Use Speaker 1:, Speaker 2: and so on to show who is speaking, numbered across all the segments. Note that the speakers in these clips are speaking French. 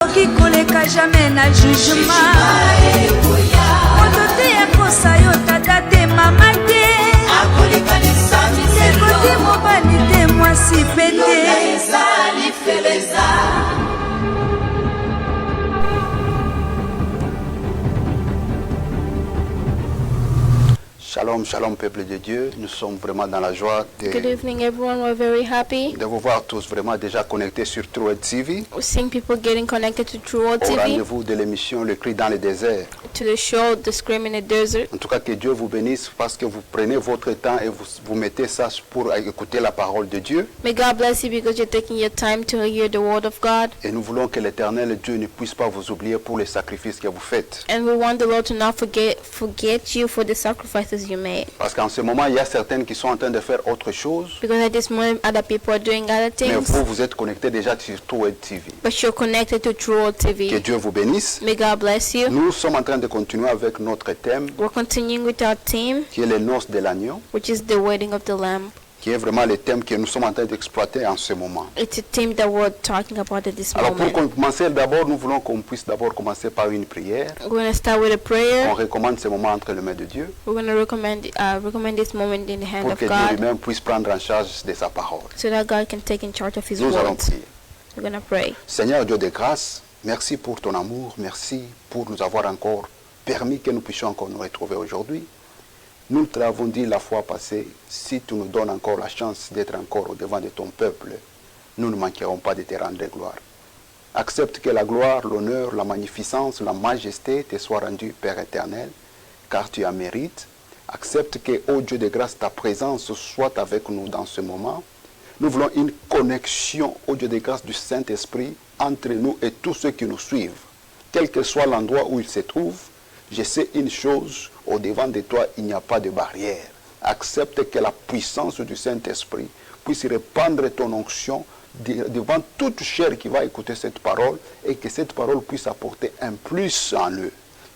Speaker 1: akoki koleka jamais na jugement. Moto te akosa yo tata te mama te. Ndeko te mobali te mwasi pe te.
Speaker 2: Shalom, shalom peuple de Dieu, nous sommes vraiment dans la joie
Speaker 3: Good evening everyone, we're very happy.
Speaker 2: de vous voir tous vraiment déjà connectés sur True TV.
Speaker 3: We're seeing people getting connected to True World
Speaker 2: Au
Speaker 3: TV,
Speaker 2: rendez-vous de l'émission Le Cri dans le désert.
Speaker 3: to the show The Scream in the Desert.
Speaker 2: En tout cas, que Dieu vous bénisse parce que vous prenez votre temps et vous mettez ça pour écouter la parole de Dieu.
Speaker 3: May God bless you because you're taking your time to hear the word of God.
Speaker 2: Et nous voulons que l'éternel Dieu ne puisse pas vous oublier pour les sacrifices que vous faites.
Speaker 3: And we want the Lord to not forget you for the sacrifices you made.
Speaker 2: Parce qu'en ce moment, il y a certaines qui sont en train de faire autre chose.
Speaker 3: Because at this moment other people are doing other
Speaker 2: Mais
Speaker 3: things.
Speaker 2: vous, vous êtes connectés déjà sur True TV.
Speaker 3: But you're connected to True World
Speaker 2: Que
Speaker 3: TV.
Speaker 2: Dieu vous bénisse.
Speaker 3: May God bless you.
Speaker 2: Nous sommes en train de continuer avec notre thème
Speaker 3: We're continuing with our theme,
Speaker 2: qui est les noces de l'agneau,
Speaker 3: which is the wedding of the Lamb.
Speaker 2: qui est vraiment le thème que nous sommes en train d'exploiter en ce moment.
Speaker 3: It's a theme that we're talking about at this
Speaker 2: Alors pour
Speaker 3: moment.
Speaker 2: commencer d'abord, nous voulons qu'on puisse d'abord commencer par une prière.
Speaker 3: We're going to start with a prayer.
Speaker 2: On recommande ce moment entre les mains de Dieu
Speaker 3: We're going to recommend this moment in the hand
Speaker 2: pour
Speaker 3: of
Speaker 2: que Dieu
Speaker 3: God
Speaker 2: lui-même puisse prendre en charge de sa parole.
Speaker 3: so that God can take in charge of His
Speaker 2: Nous allons
Speaker 3: words.
Speaker 2: prier.
Speaker 3: We're going to pray.
Speaker 2: Seigneur Dieu de grâce, merci pour ton amour, merci pour nous avoir encore permis que nous puissions encore nous retrouver aujourd'hui. Nous te l'avons dit la fois passée, si tu nous donnes encore la chance d'être encore au devant de ton peuple, nous ne manquerons pas de te rendre gloire. Accepte que la gloire, l'honneur, la magnificence, la majesté te soient rendues, Père éternel, car tu en mérites. Accepte que, ô Dieu de grâce, ta présence soit avec nous dans ce moment. Nous voulons une connexion, ô Dieu de grâce, du Saint-Esprit entre nous et tous ceux qui nous suivent. Quel que soit l'endroit où ils se trouvent, je sais une chose, au devant de toi, il n'y a pas de barrière. Accepte que la puissance du Saint-Esprit puisse répandre ton onction devant toute chair qui va écouter cette parole et que cette parole puisse apporter un plus en eux.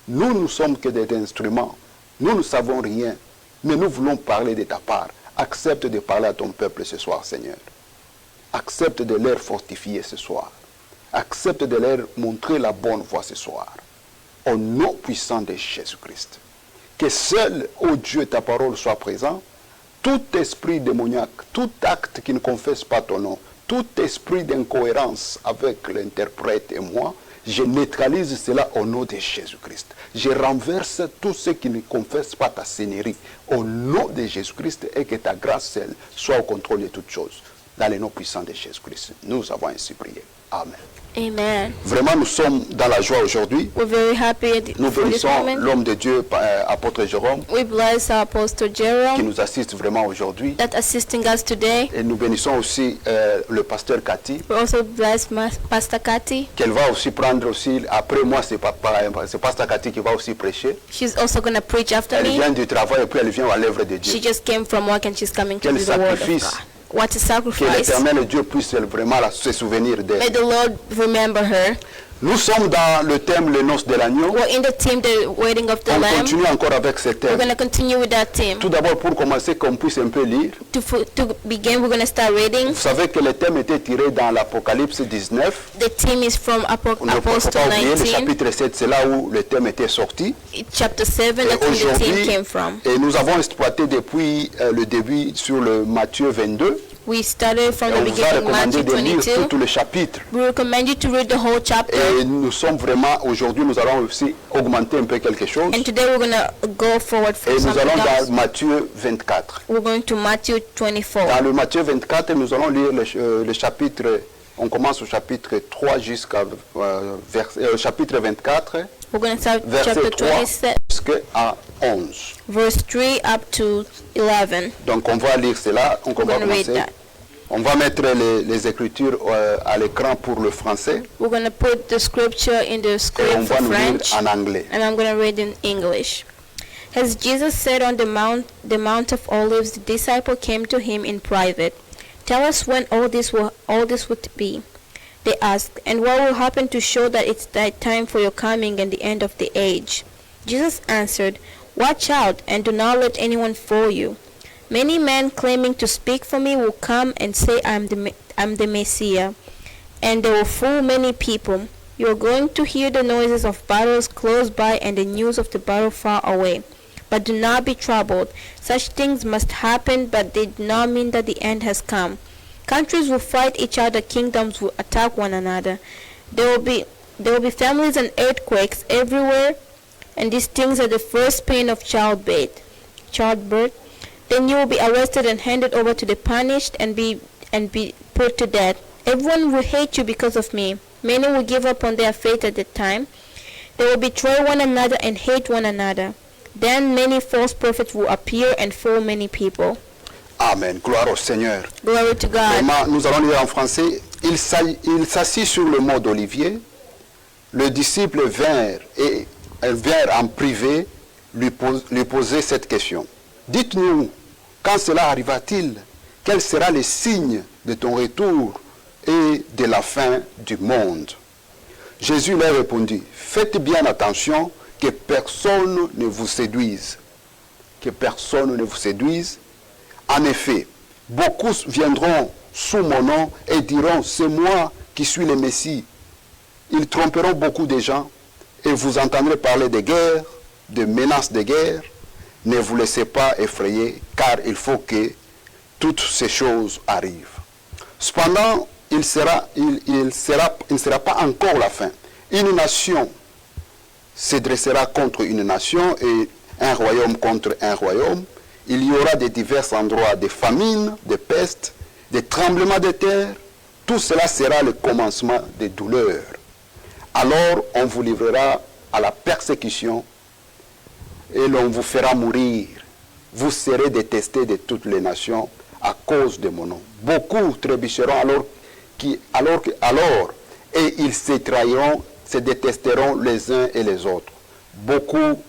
Speaker 2: Nous ne sommes que des instruments. Nous ne savons rien, mais nous voulons parler de ta part. Accepte de parler à ton peuple ce soir, Seigneur. Accepte de leur fortifier ce soir. Accepte de leur montrer la bonne voie ce soir. Au nom puissant de Jésus-Christ. Que seul, ô Dieu, ta parole soit présent. Tout esprit démoniaque, tout acte qui ne confesse pas ton nom, tout esprit d'incohérence avec l'interprète et moi, je neutralise cela au nom de Jésus-Christ. Je renverse tous ceux qui ne confessent pas ta seigneurie au nom de Jésus-Christ et que ta grâce seule soit au contrôle de toutes choses. Dans le nom puissant de Jésus-Christ, nous avons ainsi prié. Amen.
Speaker 3: Amen.
Speaker 2: Vraiment, nous sommes dans la joie aujourd'hui.
Speaker 3: We're very happy
Speaker 2: Nous
Speaker 3: for this
Speaker 2: bénissons
Speaker 3: moment.
Speaker 2: l'homme de Dieu, apôtre Jérôme,
Speaker 3: We bless our Apostle
Speaker 2: qui
Speaker 3: Jerome
Speaker 2: nous assiste vraiment aujourd'hui.
Speaker 3: that assisting us today.
Speaker 2: Et nous bénissons aussi le pasteur Cathy,
Speaker 3: We also bless Pastor Kati.
Speaker 2: qu'elle va aussi prendre aussi, après moi, c'est pasteur Cathy qui va aussi prêcher.
Speaker 3: She's also going to preach after
Speaker 2: Elle
Speaker 3: me.
Speaker 2: vient du travail et puis elle vient à l'œuvre de Dieu.
Speaker 3: She just came from work and she's coming to
Speaker 2: Quel
Speaker 3: do the word of
Speaker 2: sacrifice.
Speaker 3: God. What a
Speaker 2: Que
Speaker 3: sacrifice.
Speaker 2: l'éternel Dieu puisse vraiment se souvenir
Speaker 3: May
Speaker 2: d'elle.
Speaker 3: the Lord remember her.
Speaker 2: Nous sommes dans le thème les noces de l'agneau.
Speaker 3: We're in the theme, the wedding of the
Speaker 2: On
Speaker 3: Lamb.
Speaker 2: continue encore avec ce
Speaker 3: We're
Speaker 2: thème.
Speaker 3: going to continue with that theme.
Speaker 2: Tout d'abord, pour commencer, qu'on puisse un peu lire.
Speaker 3: To begin, we're going to start reading.
Speaker 2: Vous savez que le thème était tiré dans l'Apocalypse 19.
Speaker 3: The theme is from
Speaker 2: On ne peut
Speaker 3: Apostle
Speaker 2: pas oublier le
Speaker 3: 19,
Speaker 2: chapitre 7, c'est là où le thème était sorti.
Speaker 3: chapter 7.
Speaker 2: Et
Speaker 3: That's where the theme
Speaker 2: aujourd'hui,
Speaker 3: came from.
Speaker 2: et nous avons exploité depuis le début sur le Matthieu 22.
Speaker 3: We started from
Speaker 2: Et
Speaker 3: the
Speaker 2: on vous a
Speaker 3: beginning,
Speaker 2: recommandé
Speaker 3: Matthew
Speaker 2: de lire
Speaker 3: 22.
Speaker 2: tout le chapitre.
Speaker 3: We recommend you to read the whole chapter.
Speaker 2: Et nous sommes vraiment, aujourd'hui, nous allons aussi augmenter un peu quelque chose.
Speaker 3: And today we're going to go forward
Speaker 2: Et
Speaker 3: from
Speaker 2: nous allons
Speaker 3: something
Speaker 2: dans
Speaker 3: else.
Speaker 2: Matthieu 24.
Speaker 3: We're going to Matthew 24.
Speaker 2: Dans le Matthieu 24, nous allons lire le chapitre, on commence au chapitre 3 jusqu'à chapitre 24,
Speaker 3: We're going to start
Speaker 2: verset
Speaker 3: chapter
Speaker 2: 3
Speaker 3: 27,
Speaker 2: jusqu'à 11.
Speaker 3: verse 3 up to 11.
Speaker 2: Donc on va lire cela, on va
Speaker 3: We're going to read
Speaker 2: commencer.
Speaker 3: that.
Speaker 2: On va mettre les écritures à l'écran pour le français
Speaker 3: We're going to put the scripture in the
Speaker 2: et on
Speaker 3: screen
Speaker 2: va
Speaker 3: for
Speaker 2: nous lire
Speaker 3: French,
Speaker 2: en anglais.
Speaker 3: and I'm going to read in English. As Jesus said on the Mount of Olives, the disciple came to him in private. Tell us when all this would be. They asked, and what will happen to show that it's that time for your coming and the end of the age? Jesus answered, watch out and do not let anyone fool you. Many men claiming to speak for me will come and say I'm the Messiah, and they will fool many people. You are going to hear the noises of battles close by and the news of the battle far away. But do not be troubled. Such things must happen, but they do not mean that the end has come. Countries will fight each other, kingdoms will attack one another. There will be famines and earthquakes everywhere, and these things are the first pain of childbirth. Then you will be arrested and handed over to the punished and be put to death. Everyone will hate you because of me. Many will give up on their faith at that time. They will betray one another and hate one another. Then many false prophets will appear and fool many people.
Speaker 2: Amen. Gloire au Seigneur.
Speaker 3: Glory to God.
Speaker 2: Vraiment, nous allons lire en français. Il s'assit sur le mont d'Olivier. Le disciple vint en privé lui poser cette question. Dites-nous, quand cela arriva-t-il, quel sera le signe de ton retour et de la fin du monde? Jésus leur répondit, faites bien attention que personne ne vous séduise. Que personne ne vous séduise. En effet, beaucoup viendront sous mon nom et diront, c'est moi qui suis le Messie. Ils tromperont beaucoup de gens et vous entendrez parler de guerre, de menaces de guerre. Ne vous laissez pas effrayer, car il faut que toutes ces choses arrivent. Cependant, il ne sera pas encore la fin. Une nation se dressera contre une nation et un royaume contre un royaume. Il y aura de divers endroits de famines, de pestes, de tremblements de terre. Tout cela sera le commencement des douleurs. Alors on vous livrera à la persécution et l'on vous fera mourir. Vous serez détestés de toutes les nations à cause de mon nom. Beaucoup trébucheront et ils se trahiront, se détesteront les uns et les autres. Beaucoup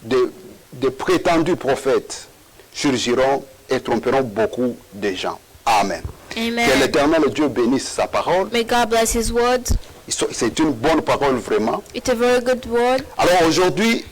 Speaker 2: de prétendus prophètes surgiront et tromperont beaucoup de gens. Amen.
Speaker 3: Amen.
Speaker 2: Que l'Éternel Dieu bénisse sa parole.
Speaker 3: May God bless His word.
Speaker 2: C'est une bonne parole vraiment.
Speaker 3: It's a very good word.
Speaker 2: Alors aujourd'hui,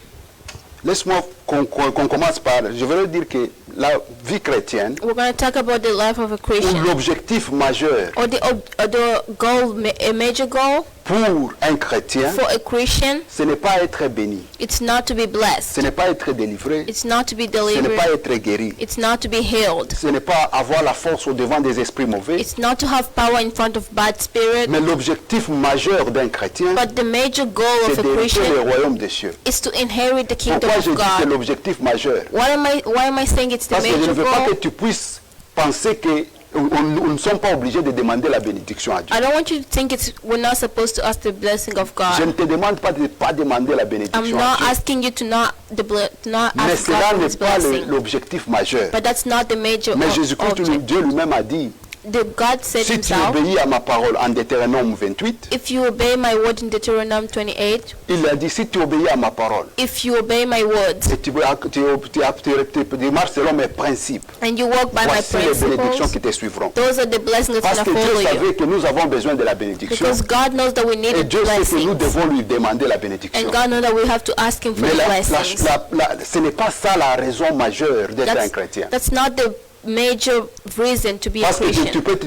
Speaker 2: laisse-moi qu'on commence par, je veux dire que la vie chrétienne,
Speaker 3: We're going to talk about the life of a
Speaker 2: ou
Speaker 3: Christian,
Speaker 2: l'objectif majeur
Speaker 3: or the goal, a major goal
Speaker 2: pour un chrétien,
Speaker 3: for a Christian.
Speaker 2: ce n'est pas être béni,
Speaker 3: It's not to be
Speaker 2: ce
Speaker 3: blessed.
Speaker 2: n'est pas être délivré,
Speaker 3: It's not to be
Speaker 2: ce n'est
Speaker 3: delivered.
Speaker 2: pas être guéri,
Speaker 3: It's not to be healed.
Speaker 2: ce n'est pas avoir la force au devant des esprits mauvais,
Speaker 3: It's not to have power in front of bad spirit.
Speaker 2: mais l'objectif majeur d'un chrétien,
Speaker 3: But the major goal
Speaker 2: c'est
Speaker 3: of a
Speaker 2: d'hériter le
Speaker 3: Christian
Speaker 2: royaume des cieux.
Speaker 3: is to inherit the kingdom
Speaker 2: Pourquoi
Speaker 3: of
Speaker 2: je dis que c'est
Speaker 3: God.
Speaker 2: l'objectif majeur?
Speaker 3: Why am I saying it's the
Speaker 2: Parce que je ne
Speaker 3: major
Speaker 2: veux pas que
Speaker 3: goal?
Speaker 2: tu puisses penser que nous ne sommes pas obligés de demander la bénédiction à Dieu.
Speaker 3: I don't want you to think we're not supposed to ask the blessing of
Speaker 2: Je ne
Speaker 3: God.
Speaker 2: te demande pas de ne pas demander la
Speaker 3: I'm
Speaker 2: bénédiction à
Speaker 3: not
Speaker 2: Dieu.
Speaker 3: asking you to not
Speaker 2: Mais
Speaker 3: ask
Speaker 2: cela
Speaker 3: God for
Speaker 2: n'est
Speaker 3: His
Speaker 2: pas
Speaker 3: blessing.
Speaker 2: l'objectif majeur.
Speaker 3: But that's not the major
Speaker 2: Mais Jésus-Christ,
Speaker 3: object.
Speaker 2: Dieu lui-même a dit,
Speaker 3: God said
Speaker 2: si tu
Speaker 3: Himself,
Speaker 2: obéis à ma parole en Deutéronome 28,
Speaker 3: if you obey my word in Deuteronomy 28,
Speaker 2: il a dit, si tu obéis à ma parole,
Speaker 3: if you obey my words
Speaker 2: et tu marches selon mes principes,
Speaker 3: and you walk by my
Speaker 2: voici les bénédictions
Speaker 3: principles,
Speaker 2: qui te suivront.
Speaker 3: those are the blessings that's
Speaker 2: Parce
Speaker 3: going
Speaker 2: que
Speaker 3: to
Speaker 2: Dieu
Speaker 3: follow you.
Speaker 2: savait que nous avons besoin de la bénédiction.
Speaker 3: Because God knows that we need
Speaker 2: Et Dieu sait que nous
Speaker 3: blessings.
Speaker 2: devons lui demander la bénédiction.
Speaker 3: And God knows that we have to ask Him for
Speaker 2: Mais
Speaker 3: the blessings.
Speaker 2: ce n'est pas ça la raison majeure d'être un
Speaker 3: That's,
Speaker 2: chrétien.
Speaker 3: that's not the major reason to be a
Speaker 2: Parce que
Speaker 3: Christian.
Speaker 2: tu peux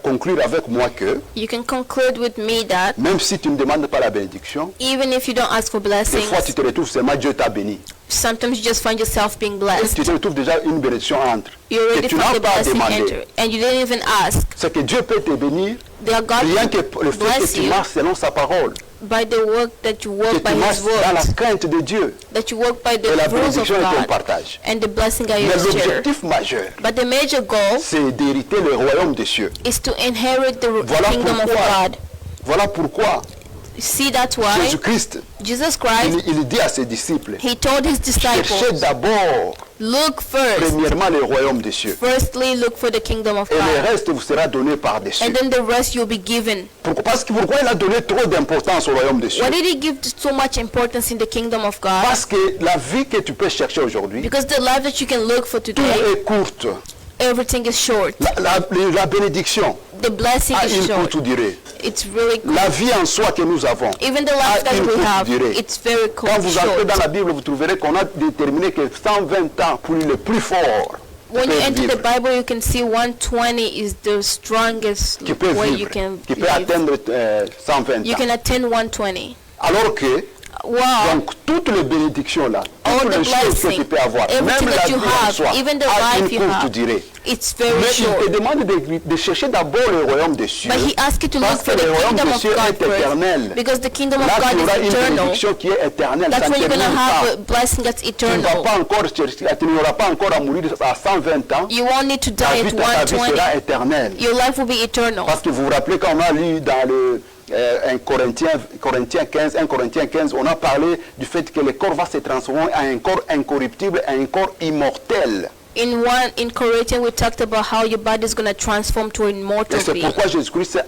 Speaker 2: conclure avec moi que
Speaker 3: You can conclude with me that
Speaker 2: même si tu ne demandes pas la bénédiction,
Speaker 3: even if you don't ask for
Speaker 2: des
Speaker 3: blessings,
Speaker 2: fois tu te retrouves seulement Dieu t'a béni.
Speaker 3: sometimes you just find yourself being
Speaker 2: Et
Speaker 3: blessed.
Speaker 2: tu te retrouves déjà une bénédiction entre.
Speaker 3: You
Speaker 2: Et
Speaker 3: already
Speaker 2: tu
Speaker 3: found
Speaker 2: n'as
Speaker 3: the
Speaker 2: pas
Speaker 3: blessing
Speaker 2: demandé.
Speaker 3: enter, and you didn't even ask.
Speaker 2: C'est que Dieu peut te bénir
Speaker 3: That God
Speaker 2: rien que le fait que
Speaker 3: bless
Speaker 2: tu
Speaker 3: you
Speaker 2: marches selon sa parole.
Speaker 3: by the work that you
Speaker 2: Que
Speaker 3: work by
Speaker 2: tu marches
Speaker 3: His
Speaker 2: dans la
Speaker 3: word,
Speaker 2: crainte de Dieu.
Speaker 3: that you work by
Speaker 2: Et
Speaker 3: the
Speaker 2: la
Speaker 3: rules of
Speaker 2: bénédiction est un
Speaker 3: God,
Speaker 2: partage.
Speaker 3: and the blessing are
Speaker 2: Mais
Speaker 3: yours share.
Speaker 2: l'objectif majeur,
Speaker 3: But the major goal
Speaker 2: c'est d'hériter le royaume des cieux.
Speaker 3: is to inherit the
Speaker 2: Voilà
Speaker 3: kingdom of
Speaker 2: pourquoi.
Speaker 3: God.
Speaker 2: Voilà pourquoi
Speaker 3: See, that's why
Speaker 2: Jésus-Christ,
Speaker 3: Jesus Christ,
Speaker 2: il dit à ses disciples,
Speaker 3: He told His
Speaker 2: cherchez
Speaker 3: disciples,
Speaker 2: d'abord,
Speaker 3: look first.
Speaker 2: premièrement, le royaume des cieux.
Speaker 3: Firstly, look for the kingdom of
Speaker 2: Et le
Speaker 3: God,
Speaker 2: reste vous sera donné par-dessus.
Speaker 3: and then the rest you'll be given.
Speaker 2: Pourquoi il a donné trop d'importance au royaume des cieux?
Speaker 3: Why did He give so much importance in the kingdom of God?
Speaker 2: Parce que la vie que tu peux chercher aujourd'hui,
Speaker 3: Because the life that you can look for
Speaker 2: tout
Speaker 3: today,
Speaker 2: est courte.
Speaker 3: everything is short.
Speaker 2: La bénédiction
Speaker 3: The blessing
Speaker 2: a
Speaker 3: is
Speaker 2: une
Speaker 3: short.
Speaker 2: courte durée.
Speaker 3: It's really cool.
Speaker 2: La vie en soi que nous avons
Speaker 3: Even the
Speaker 2: a
Speaker 3: life that
Speaker 2: une
Speaker 3: we
Speaker 2: courte
Speaker 3: have,
Speaker 2: durée.
Speaker 3: it's very
Speaker 2: Quand vous entrez
Speaker 3: short.
Speaker 2: dans la Bible, vous trouverez qu'on a déterminé que 120 ans pour le plus fort.
Speaker 3: When you
Speaker 2: peuvent
Speaker 3: enter the
Speaker 2: vivre,
Speaker 3: Bible, you can see 120 is the strongest
Speaker 2: qui peut
Speaker 3: way you
Speaker 2: vivre,
Speaker 3: can
Speaker 2: qui peut
Speaker 3: live.
Speaker 2: atteindre 120
Speaker 3: You
Speaker 2: ans.
Speaker 3: can attain 120.
Speaker 2: Alors que,
Speaker 3: Wow.
Speaker 2: donc, toutes les bénédictions là,
Speaker 3: All
Speaker 2: toutes
Speaker 3: the
Speaker 2: les choses que
Speaker 3: blessing,
Speaker 2: tu peux avoir, même
Speaker 3: everything
Speaker 2: la
Speaker 3: that
Speaker 2: vie
Speaker 3: you
Speaker 2: en
Speaker 3: have,
Speaker 2: soi,
Speaker 3: even the
Speaker 2: a
Speaker 3: life
Speaker 2: une
Speaker 3: you
Speaker 2: courte
Speaker 3: have,
Speaker 2: durée.
Speaker 3: it's very
Speaker 2: Mais il
Speaker 3: short.
Speaker 2: te demande de chercher d'abord le royaume des cieux.
Speaker 3: But he asked you to
Speaker 2: Parce
Speaker 3: look
Speaker 2: que
Speaker 3: for the
Speaker 2: le royaume
Speaker 3: kingdom
Speaker 2: des
Speaker 3: of
Speaker 2: cieux
Speaker 3: God
Speaker 2: est éternel.
Speaker 3: first. Because the kingdom of
Speaker 2: Là, tu
Speaker 3: God
Speaker 2: auras
Speaker 3: is
Speaker 2: une
Speaker 3: eternal.
Speaker 2: bénédiction qui est éternelle.
Speaker 3: That's
Speaker 2: Ça ne
Speaker 3: when you're going to
Speaker 2: termine
Speaker 3: have
Speaker 2: pas.
Speaker 3: a blessing that's
Speaker 2: Tu ne vas
Speaker 3: eternal.
Speaker 2: pas encore chercher, tu n'auras pas encore à mourir à 120 ans.
Speaker 3: You won't need to
Speaker 2: Ta
Speaker 3: die
Speaker 2: vie,
Speaker 3: at
Speaker 2: ta vie
Speaker 3: 120.
Speaker 2: sera éternelle.
Speaker 3: Your life will be eternal.
Speaker 2: Parce que vous vous rappelez quand on a lu dans le 1 Corinthiens 15, on a parlé du fait que le corps va se transformer en un corps incorruptible, en un corps immortel.
Speaker 3: In Corinthians, we talked about how your body is going to transform to an
Speaker 2: Et
Speaker 3: immortal
Speaker 2: c'est
Speaker 3: being.
Speaker 2: pourquoi Jésus-Christ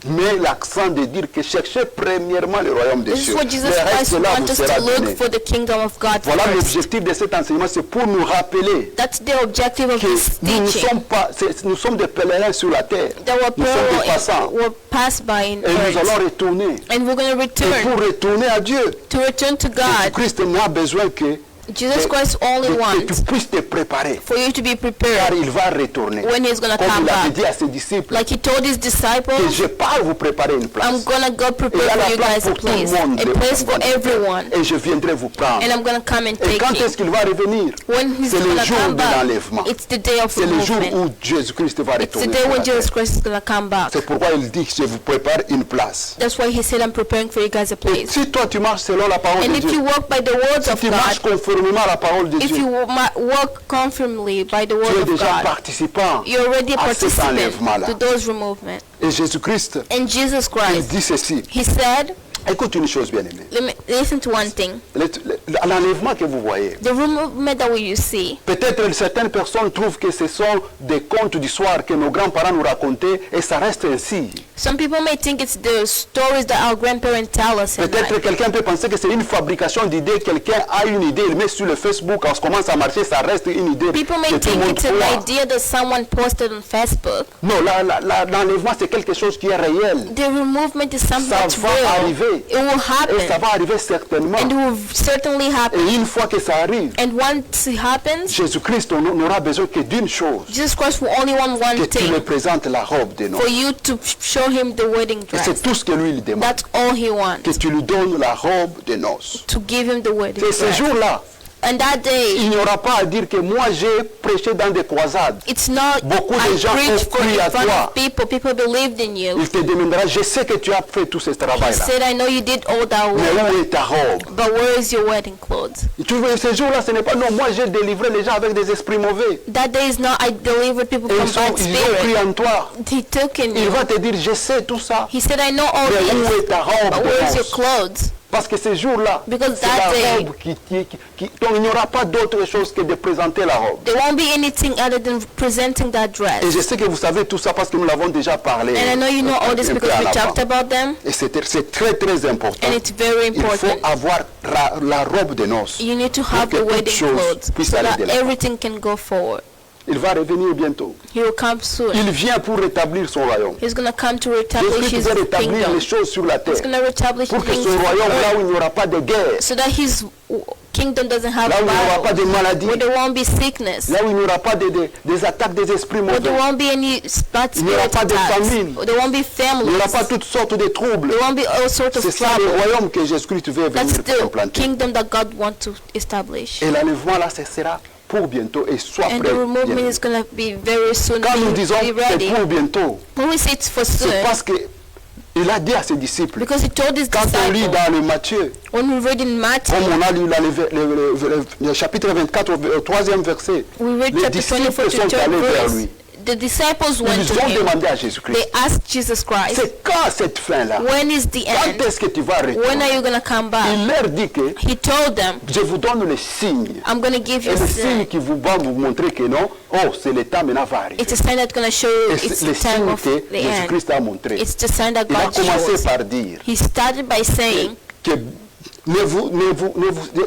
Speaker 2: met l'accent de dire que cherchez premièrement le royaume des
Speaker 3: This is
Speaker 2: cieux.
Speaker 3: what
Speaker 2: Le
Speaker 3: Jesus
Speaker 2: reste
Speaker 3: Christ
Speaker 2: là
Speaker 3: wants
Speaker 2: vous
Speaker 3: us
Speaker 2: sera
Speaker 3: to look
Speaker 2: donné.
Speaker 3: for the kingdom of God
Speaker 2: Voilà
Speaker 3: first.
Speaker 2: l'objectif de cet enseignement, c'est pour nous rappeler
Speaker 3: That's the objective of
Speaker 2: que
Speaker 3: this
Speaker 2: nous ne
Speaker 3: teaching.
Speaker 2: sommes pas, nous sommes des pèlerins sur la terre.
Speaker 3: That
Speaker 2: Nous sommes des passants.
Speaker 3: were passed by in
Speaker 2: Et nous
Speaker 3: earth.
Speaker 2: allons retourner.
Speaker 3: And we're going to
Speaker 2: Et
Speaker 3: return.
Speaker 2: pour retourner à Dieu,
Speaker 3: To return to God,
Speaker 2: Christ n'a besoin que
Speaker 3: Jesus Christ only
Speaker 2: que tu
Speaker 3: wants
Speaker 2: puisses te préparer.
Speaker 3: for you to be
Speaker 2: Car
Speaker 3: prepared
Speaker 2: il va retourner.
Speaker 3: when he's going to
Speaker 2: Comme
Speaker 3: come
Speaker 2: il avait
Speaker 3: back.
Speaker 2: dit à ses disciples,
Speaker 3: Like he told his
Speaker 2: que
Speaker 3: disciples,
Speaker 2: je pars vous préparer une place.
Speaker 3: I'm going to go
Speaker 2: Et
Speaker 3: prepare
Speaker 2: il y a
Speaker 3: for
Speaker 2: la
Speaker 3: you
Speaker 2: place
Speaker 3: guys a
Speaker 2: pour tout le
Speaker 3: place.
Speaker 2: monde.
Speaker 3: A place for everyone.
Speaker 2: Et je viendrai vous prendre.
Speaker 3: And I'm going to come and
Speaker 2: Et
Speaker 3: take
Speaker 2: quand
Speaker 3: you.
Speaker 2: est-ce qu'il va revenir?
Speaker 3: When he's
Speaker 2: C'est
Speaker 3: going
Speaker 2: le
Speaker 3: to
Speaker 2: jour
Speaker 3: come
Speaker 2: de
Speaker 3: back,
Speaker 2: l'enlèvement.
Speaker 3: it's the day of
Speaker 2: C'est le jour
Speaker 3: removement.
Speaker 2: où Jésus-Christ va
Speaker 3: It's the
Speaker 2: retourner
Speaker 3: day
Speaker 2: sur
Speaker 3: when
Speaker 2: la terre.
Speaker 3: Jesus Christ is going to come back.
Speaker 2: C'est pourquoi il dit que je vous prépare une place.
Speaker 3: That's why he said, I'm preparing for you guys a
Speaker 2: Et
Speaker 3: place.
Speaker 2: si toi tu marches selon la parole
Speaker 3: And
Speaker 2: de
Speaker 3: if you
Speaker 2: Dieu,
Speaker 3: walk by the words
Speaker 2: si
Speaker 3: of
Speaker 2: tu marches
Speaker 3: God,
Speaker 2: conformément à la parole de
Speaker 3: if
Speaker 2: Dieu,
Speaker 3: you walk conformably by the
Speaker 2: tu
Speaker 3: word
Speaker 2: es
Speaker 3: of
Speaker 2: déjà
Speaker 3: God,
Speaker 2: participant
Speaker 3: you're already a
Speaker 2: à cet
Speaker 3: participant
Speaker 2: enlèvement-là.
Speaker 3: to those removements.
Speaker 2: Et Jésus-Christ,
Speaker 3: And Jesus
Speaker 2: il
Speaker 3: Christ,
Speaker 2: dit ceci.
Speaker 3: he said,
Speaker 2: Écoute une chose bien aimée.
Speaker 3: listen to one thing.
Speaker 2: L'enlèvement que vous voyez,
Speaker 3: The removement that you see,
Speaker 2: peut-être certaines personnes trouvent que ce sont des contes d'histoire que nos grands-parents nous racontaient et ça reste ainsi.
Speaker 3: some people may think it's the stories that our grandparents tell us in
Speaker 2: Peut-être
Speaker 3: life.
Speaker 2: quelqu'un peut penser que c'est une fabrication d'idées. Quelqu'un a une idée, il met sur le Facebook, quand ça commence à marcher, ça reste une idée.
Speaker 3: People may
Speaker 2: que tout le
Speaker 3: think
Speaker 2: monde
Speaker 3: it's an
Speaker 2: croit.
Speaker 3: idea that someone posted on Facebook.
Speaker 2: Non, l'enlèvement c'est quelque chose qui est réel.
Speaker 3: The removement is something
Speaker 2: Ça
Speaker 3: that's
Speaker 2: va
Speaker 3: real.
Speaker 2: arriver.
Speaker 3: It will
Speaker 2: Et ça
Speaker 3: happen.
Speaker 2: va arriver certainement.
Speaker 3: And it will certainly happen.
Speaker 2: Et une fois que ça arrive,
Speaker 3: And once it happens,
Speaker 2: Jésus-Christ n'aura besoin que d'une chose.
Speaker 3: Jesus Christ will only want
Speaker 2: Que
Speaker 3: one
Speaker 2: tu lui
Speaker 3: thing,
Speaker 2: présentes la robe de noces.
Speaker 3: for you to show him the wedding
Speaker 2: Et c'est
Speaker 3: dress.
Speaker 2: tout ce que lui il demande.
Speaker 3: That's all he
Speaker 2: Que
Speaker 3: wants,
Speaker 2: tu lui donnes la robe de noces.
Speaker 3: to give him the wedding
Speaker 2: C'est ce
Speaker 3: dress.
Speaker 2: jour-là,
Speaker 3: And that day,
Speaker 2: il n'y aura pas à dire que moi j'ai prêché dans des croisades.
Speaker 3: it's not
Speaker 2: Beaucoup de
Speaker 3: I
Speaker 2: gens
Speaker 3: preached
Speaker 2: ont
Speaker 3: for
Speaker 2: cru à
Speaker 3: in front
Speaker 2: toi.
Speaker 3: of people believed in you.
Speaker 2: Il te demandera, je sais que tu as fait tout ce
Speaker 3: He
Speaker 2: travail-là.
Speaker 3: said, I know you did all that
Speaker 2: Mais
Speaker 3: work,
Speaker 2: où est ta robe?
Speaker 3: but where is your wedding clothes?
Speaker 2: Tu vois, ce jour-là, ce n'est pas non, moi j'ai délivré les gens avec des esprits mauvais.
Speaker 3: That day is not I delivered people
Speaker 2: Et
Speaker 3: from
Speaker 2: ils
Speaker 3: bad
Speaker 2: ont cru
Speaker 3: spirit.
Speaker 2: en toi.
Speaker 3: He took in
Speaker 2: Il
Speaker 3: you.
Speaker 2: va te dire, je sais tout ça.
Speaker 3: He said, I know all
Speaker 2: Mais où
Speaker 3: this,
Speaker 2: est ta robe
Speaker 3: but
Speaker 2: de
Speaker 3: where is your
Speaker 2: noces?
Speaker 3: clothes?
Speaker 2: Parce que ce jour-là,
Speaker 3: Because
Speaker 2: c'est
Speaker 3: that
Speaker 2: la
Speaker 3: day-
Speaker 2: robe donc il n'y aura pas d'autre chose que de présenter la robe.
Speaker 3: There won't be anything other than presenting that
Speaker 2: Et
Speaker 3: dress.
Speaker 2: je sais que vous savez tout ça parce que nous l'avons déjà parlé.
Speaker 3: And I know you know all this
Speaker 2: un peu
Speaker 3: because
Speaker 2: en
Speaker 3: we
Speaker 2: avant.
Speaker 3: talked about them,
Speaker 2: Et c'est très très important.
Speaker 3: and it's very
Speaker 2: Il faut
Speaker 3: important.
Speaker 2: avoir la robe de noces.
Speaker 3: You need to have
Speaker 2: que
Speaker 3: the
Speaker 2: toute
Speaker 3: wedding
Speaker 2: chose
Speaker 3: clothes
Speaker 2: puisse
Speaker 3: so
Speaker 2: aller
Speaker 3: that
Speaker 2: de l'avant.
Speaker 3: everything can go forward.
Speaker 2: Il va revenir bientôt.
Speaker 3: He will come soon.
Speaker 2: Il vient pour rétablir son royaume.
Speaker 3: He's going to come to establish
Speaker 2: Jésus
Speaker 3: his
Speaker 2: veut rétablir
Speaker 3: kingdom.
Speaker 2: les choses sur la terre.
Speaker 3: He's going to establish
Speaker 2: Pour que
Speaker 3: things
Speaker 2: son
Speaker 3: on
Speaker 2: royaume, là
Speaker 3: earth
Speaker 2: où il n'y aura pas de guerre,
Speaker 3: so that his kingdom doesn't have
Speaker 2: là où il n'y aura pas de
Speaker 3: battles,
Speaker 2: maladie,
Speaker 3: where there won't be sickness,
Speaker 2: là où il n'y aura pas des attaques des esprits
Speaker 3: where there
Speaker 2: mauvais,
Speaker 3: won't be any bad
Speaker 2: il n'y aura
Speaker 3: spirit
Speaker 2: pas de
Speaker 3: attacks,
Speaker 2: famine,
Speaker 3: where there won't be
Speaker 2: il n'y aura
Speaker 3: families,
Speaker 2: pas toutes sortes de troubles.
Speaker 3: there won't be all sorts of
Speaker 2: C'est ça le
Speaker 3: trouble.
Speaker 2: royaume que Jésus-Christ veut
Speaker 3: That's
Speaker 2: venir
Speaker 3: the
Speaker 2: implanter.
Speaker 3: kingdom that God wants to establish.
Speaker 2: Et l'enlèvement là, ce sera pour bientôt et sois
Speaker 3: And
Speaker 2: prêt.
Speaker 3: the removement
Speaker 2: bien.
Speaker 3: is going to be very soon.
Speaker 2: Quand nous disons
Speaker 3: Be
Speaker 2: c'est
Speaker 3: ready.
Speaker 2: pour bientôt,
Speaker 3: When we say it's for soon,
Speaker 2: c'est parce que il a dit à ses disciples,
Speaker 3: because he told his
Speaker 2: quand on lit
Speaker 3: disciples,
Speaker 2: dans le Matthieu,
Speaker 3: when we read in Matthew,
Speaker 2: comme on a lu dans le chapitre 24 au 3e verset,
Speaker 3: we read
Speaker 2: les
Speaker 3: chapter
Speaker 2: disciples
Speaker 3: 24 to
Speaker 2: sont
Speaker 3: 3rd
Speaker 2: allés vers
Speaker 3: verse,
Speaker 2: lui.
Speaker 3: the disciples went
Speaker 2: Ils
Speaker 3: to
Speaker 2: ont
Speaker 3: him.
Speaker 2: demandé à Jésus-Christ,
Speaker 3: They asked Jesus Christ,
Speaker 2: c'est quand cette fin-là?
Speaker 3: when is the
Speaker 2: Quand
Speaker 3: end?
Speaker 2: est-ce que tu vas
Speaker 3: When
Speaker 2: retourner?
Speaker 3: are you going to come back?
Speaker 2: Il leur dit que
Speaker 3: He told them,
Speaker 2: je vous donne les signes.
Speaker 3: I'm going to give
Speaker 2: Et
Speaker 3: you a
Speaker 2: les signes
Speaker 3: sign.
Speaker 2: qui vous vont vous montrer que non, oh, c'est le temps maintenant va arriver.
Speaker 3: It's a sign that's going to show you
Speaker 2: Et
Speaker 3: it's
Speaker 2: c'est les
Speaker 3: the time
Speaker 2: signes
Speaker 3: of
Speaker 2: que
Speaker 3: the end.
Speaker 2: Jésus-Christ a montré.
Speaker 3: It's the sign that
Speaker 2: Il a
Speaker 3: God
Speaker 2: commencé
Speaker 3: shows.
Speaker 2: par dire
Speaker 3: He started by saying,
Speaker 2: que ne vous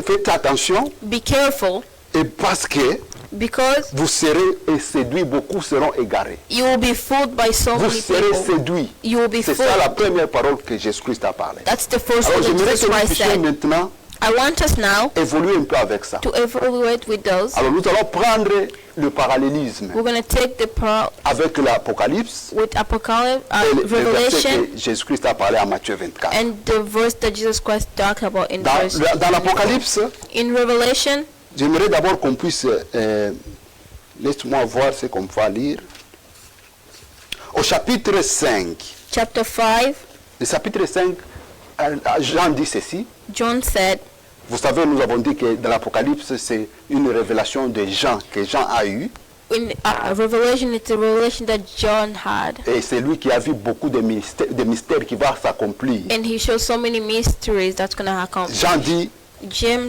Speaker 2: faites attention
Speaker 3: be careful,
Speaker 2: et parce que
Speaker 3: because
Speaker 2: vous serez séduits, beaucoup seront égarés.
Speaker 3: you will be fooled by so
Speaker 2: Vous
Speaker 3: many
Speaker 2: serez
Speaker 3: people.
Speaker 2: séduits.
Speaker 3: You will be
Speaker 2: C'est ça la
Speaker 3: fooled.
Speaker 2: première parole que Jésus-Christ a parlé.
Speaker 3: That's the first
Speaker 2: Alors
Speaker 3: word that
Speaker 2: j'aimerais
Speaker 3: Jesus
Speaker 2: que nous
Speaker 3: Christ
Speaker 2: puissions
Speaker 3: said.
Speaker 2: maintenant
Speaker 3: I want us now
Speaker 2: évoluer un peu avec ça.
Speaker 3: to evaluate with those.
Speaker 2: Alors nous allons prendre le parallélisme
Speaker 3: We're going to take the
Speaker 2: avec l'Apocalypse
Speaker 3: with Apocalypse,
Speaker 2: et le verset
Speaker 3: Revelation,
Speaker 2: que Jésus-Christ a parlé en Matthieu 24.
Speaker 3: and the verse that Jesus Christ talked about in verse.
Speaker 2: Dans l'Apocalypse,
Speaker 3: In Revelation,
Speaker 2: j'aimerais d'abord qu'on puisse, laisse-moi voir ce qu'on va lire. Au chapitre 5,
Speaker 3: chapter 5,
Speaker 2: le chapitre 5, Jean dit ceci.
Speaker 3: John said,
Speaker 2: Vous savez, nous avons dit que dans l'Apocalypse, c'est une révélation de Jean, que Jean a eue.
Speaker 3: in Revelation, it's a revelation that John had.
Speaker 2: Et c'est lui qui a vu beaucoup de mystères qui vont s'accomplir.
Speaker 3: And he shows so many mysteries that's going to happen.
Speaker 2: Jean dit,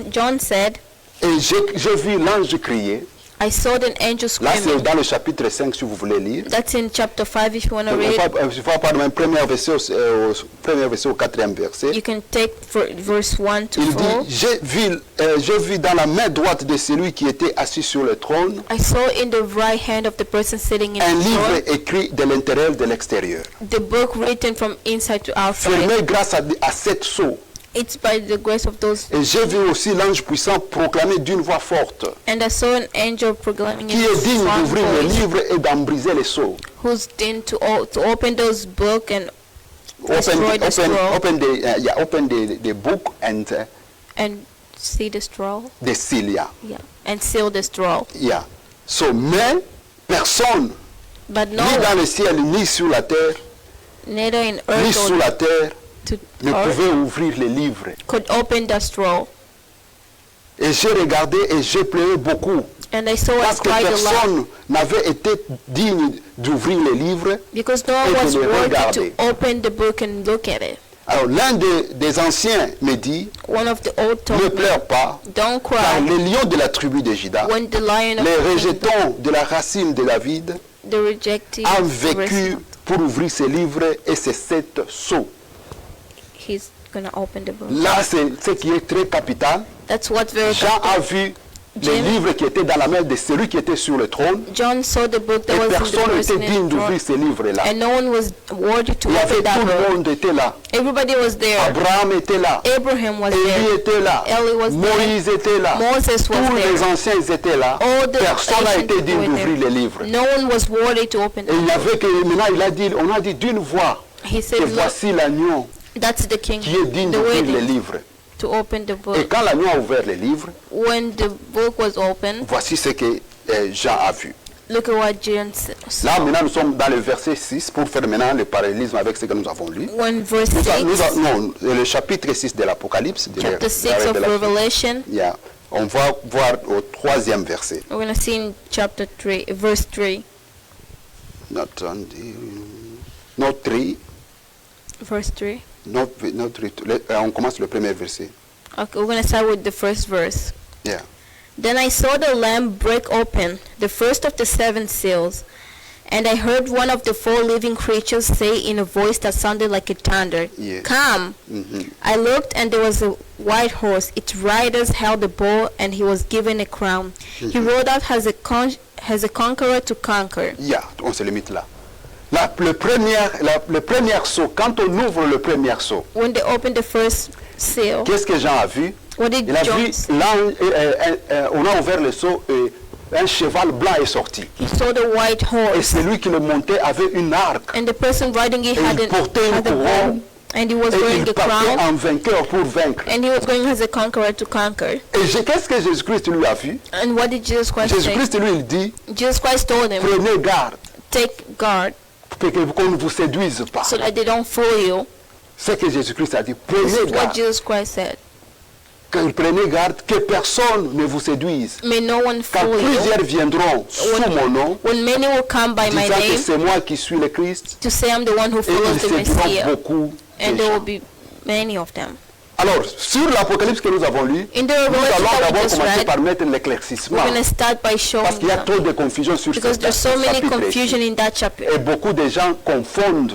Speaker 3: John said,
Speaker 2: et j'ai vu l'ange crier.
Speaker 3: I saw an angel
Speaker 2: Là, c'est
Speaker 3: screaming.
Speaker 2: dans le chapitre 5, si vous voulez lire.
Speaker 3: That's in chapter 5 if you want to read.
Speaker 2: Je vais parler du premier verset au quatrième verset.
Speaker 3: You can take verse 1 to
Speaker 2: Il
Speaker 3: 4.
Speaker 2: dit, j'ai vu dans la main droite de celui qui était assis sur le trône
Speaker 3: I saw in the right hand of the person sitting in
Speaker 2: un
Speaker 3: the
Speaker 2: livre
Speaker 3: throne
Speaker 2: écrit de l'intérieur de l'extérieur,
Speaker 3: the book written from inside to outside.
Speaker 2: fermé grâce à 7 sceaux.
Speaker 3: It's by the grace of those.
Speaker 2: Et j'ai vu aussi l'ange puissant proclamer d'une voix forte,
Speaker 3: And I saw an angel proclaiming
Speaker 2: qui est digne
Speaker 3: in
Speaker 2: d'ouvrir
Speaker 3: strong
Speaker 2: le
Speaker 3: voice,
Speaker 2: livre et d'en briser les sceaux.
Speaker 3: who's done to open those book and destroy the scroll
Speaker 2: Open the book and
Speaker 3: and see the scroll.
Speaker 2: the seal.
Speaker 3: Yeah, and seal the scroll.
Speaker 2: Yeah. So, mais personne,
Speaker 3: But no
Speaker 2: ni dans
Speaker 3: one,
Speaker 2: le ciel, ni sur la terre,
Speaker 3: neither in
Speaker 2: ni
Speaker 3: earth
Speaker 2: sous
Speaker 3: or
Speaker 2: la terre,
Speaker 3: to
Speaker 2: ne
Speaker 3: earth,
Speaker 2: pouvait ouvrir les livres.
Speaker 3: could open the scroll.
Speaker 2: Et j'ai regardé et j'ai pleuré beaucoup.
Speaker 3: And I saw and
Speaker 2: Parce que
Speaker 3: cried aloud
Speaker 2: personne n'avait été digne d'ouvrir les livres.
Speaker 3: because no
Speaker 2: et
Speaker 3: one
Speaker 2: de
Speaker 3: was
Speaker 2: les
Speaker 3: worthy
Speaker 2: regarder.
Speaker 3: to open the book and look at it.
Speaker 2: Alors l'un des anciens me dit,
Speaker 3: One of the old
Speaker 2: ne
Speaker 3: told me,
Speaker 2: pleure pas,
Speaker 3: don't
Speaker 2: car
Speaker 3: cry
Speaker 2: les lions de la tribu de Juda,
Speaker 3: when the lion of
Speaker 2: les
Speaker 3: the kingdom,
Speaker 2: rejetons de la racine de David,
Speaker 3: the rejected,
Speaker 2: ont vécu pour ouvrir ces livres et ces 7 sceaux.
Speaker 3: he's going to open the book.
Speaker 2: Là, c'est ce qui est très capital.
Speaker 3: That's what's very
Speaker 2: Jean a vu les
Speaker 3: Jim-
Speaker 2: livres qui étaient dans la main de celui qui était sur le trône,
Speaker 3: John saw the book that
Speaker 2: et
Speaker 3: was in the
Speaker 2: personne
Speaker 3: person
Speaker 2: n'était
Speaker 3: in
Speaker 2: digne
Speaker 3: the throne,
Speaker 2: d'ouvrir ces livres-là.
Speaker 3: and no one was worthy to
Speaker 2: Il y avait
Speaker 3: open that
Speaker 2: tout le
Speaker 3: book.
Speaker 2: monde était là.
Speaker 3: Everybody was there.
Speaker 2: Abraham était là.
Speaker 3: Abraham was
Speaker 2: Élie
Speaker 3: there.
Speaker 2: était là.
Speaker 3: Eli was
Speaker 2: Moïse était là.
Speaker 3: Moses was
Speaker 2: Tous les
Speaker 3: there.
Speaker 2: anciens ils étaient là.
Speaker 3: All the
Speaker 2: Personne n'a
Speaker 3: ancient
Speaker 2: été digne
Speaker 3: people were
Speaker 2: d'ouvrir
Speaker 3: there.
Speaker 2: les livres.
Speaker 3: No one was worthy to open
Speaker 2: Et il y
Speaker 3: the book.
Speaker 2: avait que maintenant on a dit d'une voix
Speaker 3: He
Speaker 2: que
Speaker 3: said, look,
Speaker 2: voici l'agneau
Speaker 3: that's the king,
Speaker 2: qui est digne
Speaker 3: the
Speaker 2: d'ouvrir les
Speaker 3: wedding,
Speaker 2: livres.
Speaker 3: to open the
Speaker 2: Et
Speaker 3: book.
Speaker 2: quand l'agneau a ouvert les livres,
Speaker 3: When the book was open,
Speaker 2: voici ce que Jean a vu.
Speaker 3: look at what John
Speaker 2: Là
Speaker 3: saw.
Speaker 2: maintenant nous sommes dans le verset 6 pour faire maintenant le parallélisme avec ce que nous avons lu.
Speaker 3: When verse 6,
Speaker 2: Non, le chapitre 6 de l'Apocalypse, de
Speaker 3: chapter 6
Speaker 2: la
Speaker 3: of
Speaker 2: Révélation.
Speaker 3: Revelation,
Speaker 2: Yeah. On va voir au 3e verset.
Speaker 3: we're going to see in chapter 3, verse 3.
Speaker 2: Not 3.
Speaker 3: Verse 3.
Speaker 2: On commence le premier verset.
Speaker 3: Okay, we're going to start with the first verse.
Speaker 2: Yeah.
Speaker 3: Then I saw the Lamb break open the first of the 7 seals, and I heard one of the 4 living creatures say in a voice that sounded like a thunder,
Speaker 2: Yes.
Speaker 3: Come!
Speaker 2: Mhm.
Speaker 3: I looked, and there was a white horse. Its riders held a bow, and he was given a crown. He rode out as a conqueror to conquer.
Speaker 2: Yeah, on se limite là. Le premier saut, quand on ouvre le premier saut,
Speaker 3: When they opened the first seal,
Speaker 2: qu'est-ce que Jean a vu?
Speaker 3: what did
Speaker 2: Il a
Speaker 3: John
Speaker 2: vu,
Speaker 3: see?
Speaker 2: on a ouvert le saut et un cheval blanc est sorti.
Speaker 3: He saw the white
Speaker 2: Et
Speaker 3: horse,
Speaker 2: celui qui le montait avait une arc.
Speaker 3: and the person riding it
Speaker 2: Et
Speaker 3: had
Speaker 2: il portait une
Speaker 3: a bow,
Speaker 2: couronne.
Speaker 3: and he was
Speaker 2: Et
Speaker 3: wearing
Speaker 2: il
Speaker 3: a
Speaker 2: partait
Speaker 3: crown,
Speaker 2: en vainqueur pour vaincre.
Speaker 3: and he was going as a conqueror to conquer.
Speaker 2: Et qu'est-ce que Jésus-Christ lui a vu?
Speaker 3: And what did Jesus Christ say?
Speaker 2: Jésus-Christ lui il dit,
Speaker 3: Jesus Christ told him,
Speaker 2: prenez garde
Speaker 3: take guard
Speaker 2: qu'on ne vous séduise pas.
Speaker 3: so that they don't fool you.
Speaker 2: C'est ce que Jésus-Christ a dit,
Speaker 3: This
Speaker 2: prenez
Speaker 3: is what
Speaker 2: garde.
Speaker 3: Jesus Christ said.
Speaker 2: Prenez garde que personne ne vous séduise.
Speaker 3: May no one
Speaker 2: Car
Speaker 3: fool you.
Speaker 2: plusieurs viendront sous mon nom,
Speaker 3: When many will come by my
Speaker 2: disant que
Speaker 3: name
Speaker 2: c'est moi qui suis le Christ,
Speaker 3: to say I'm the one who
Speaker 2: et
Speaker 3: follows
Speaker 2: ils
Speaker 3: the
Speaker 2: séduiront
Speaker 3: Messiah,
Speaker 2: beaucoup de
Speaker 3: and there will
Speaker 2: gens.
Speaker 3: be many of them.
Speaker 2: Alors, sur l'Apocalypse que nous avons lu,
Speaker 3: In the
Speaker 2: nous
Speaker 3: Revelation
Speaker 2: allons
Speaker 3: that we
Speaker 2: d'abord
Speaker 3: just
Speaker 2: commencer
Speaker 3: read,
Speaker 2: par mettre l'éclaircissement,
Speaker 3: we're going to start by
Speaker 2: parce
Speaker 3: showing
Speaker 2: qu'il y a
Speaker 3: them.
Speaker 2: trop de confusion sur
Speaker 3: Because
Speaker 2: ce
Speaker 3: there's so many
Speaker 2: chapitre
Speaker 3: confusion
Speaker 2: ici.
Speaker 3: in that chapter.
Speaker 2: Et beaucoup de gens confondent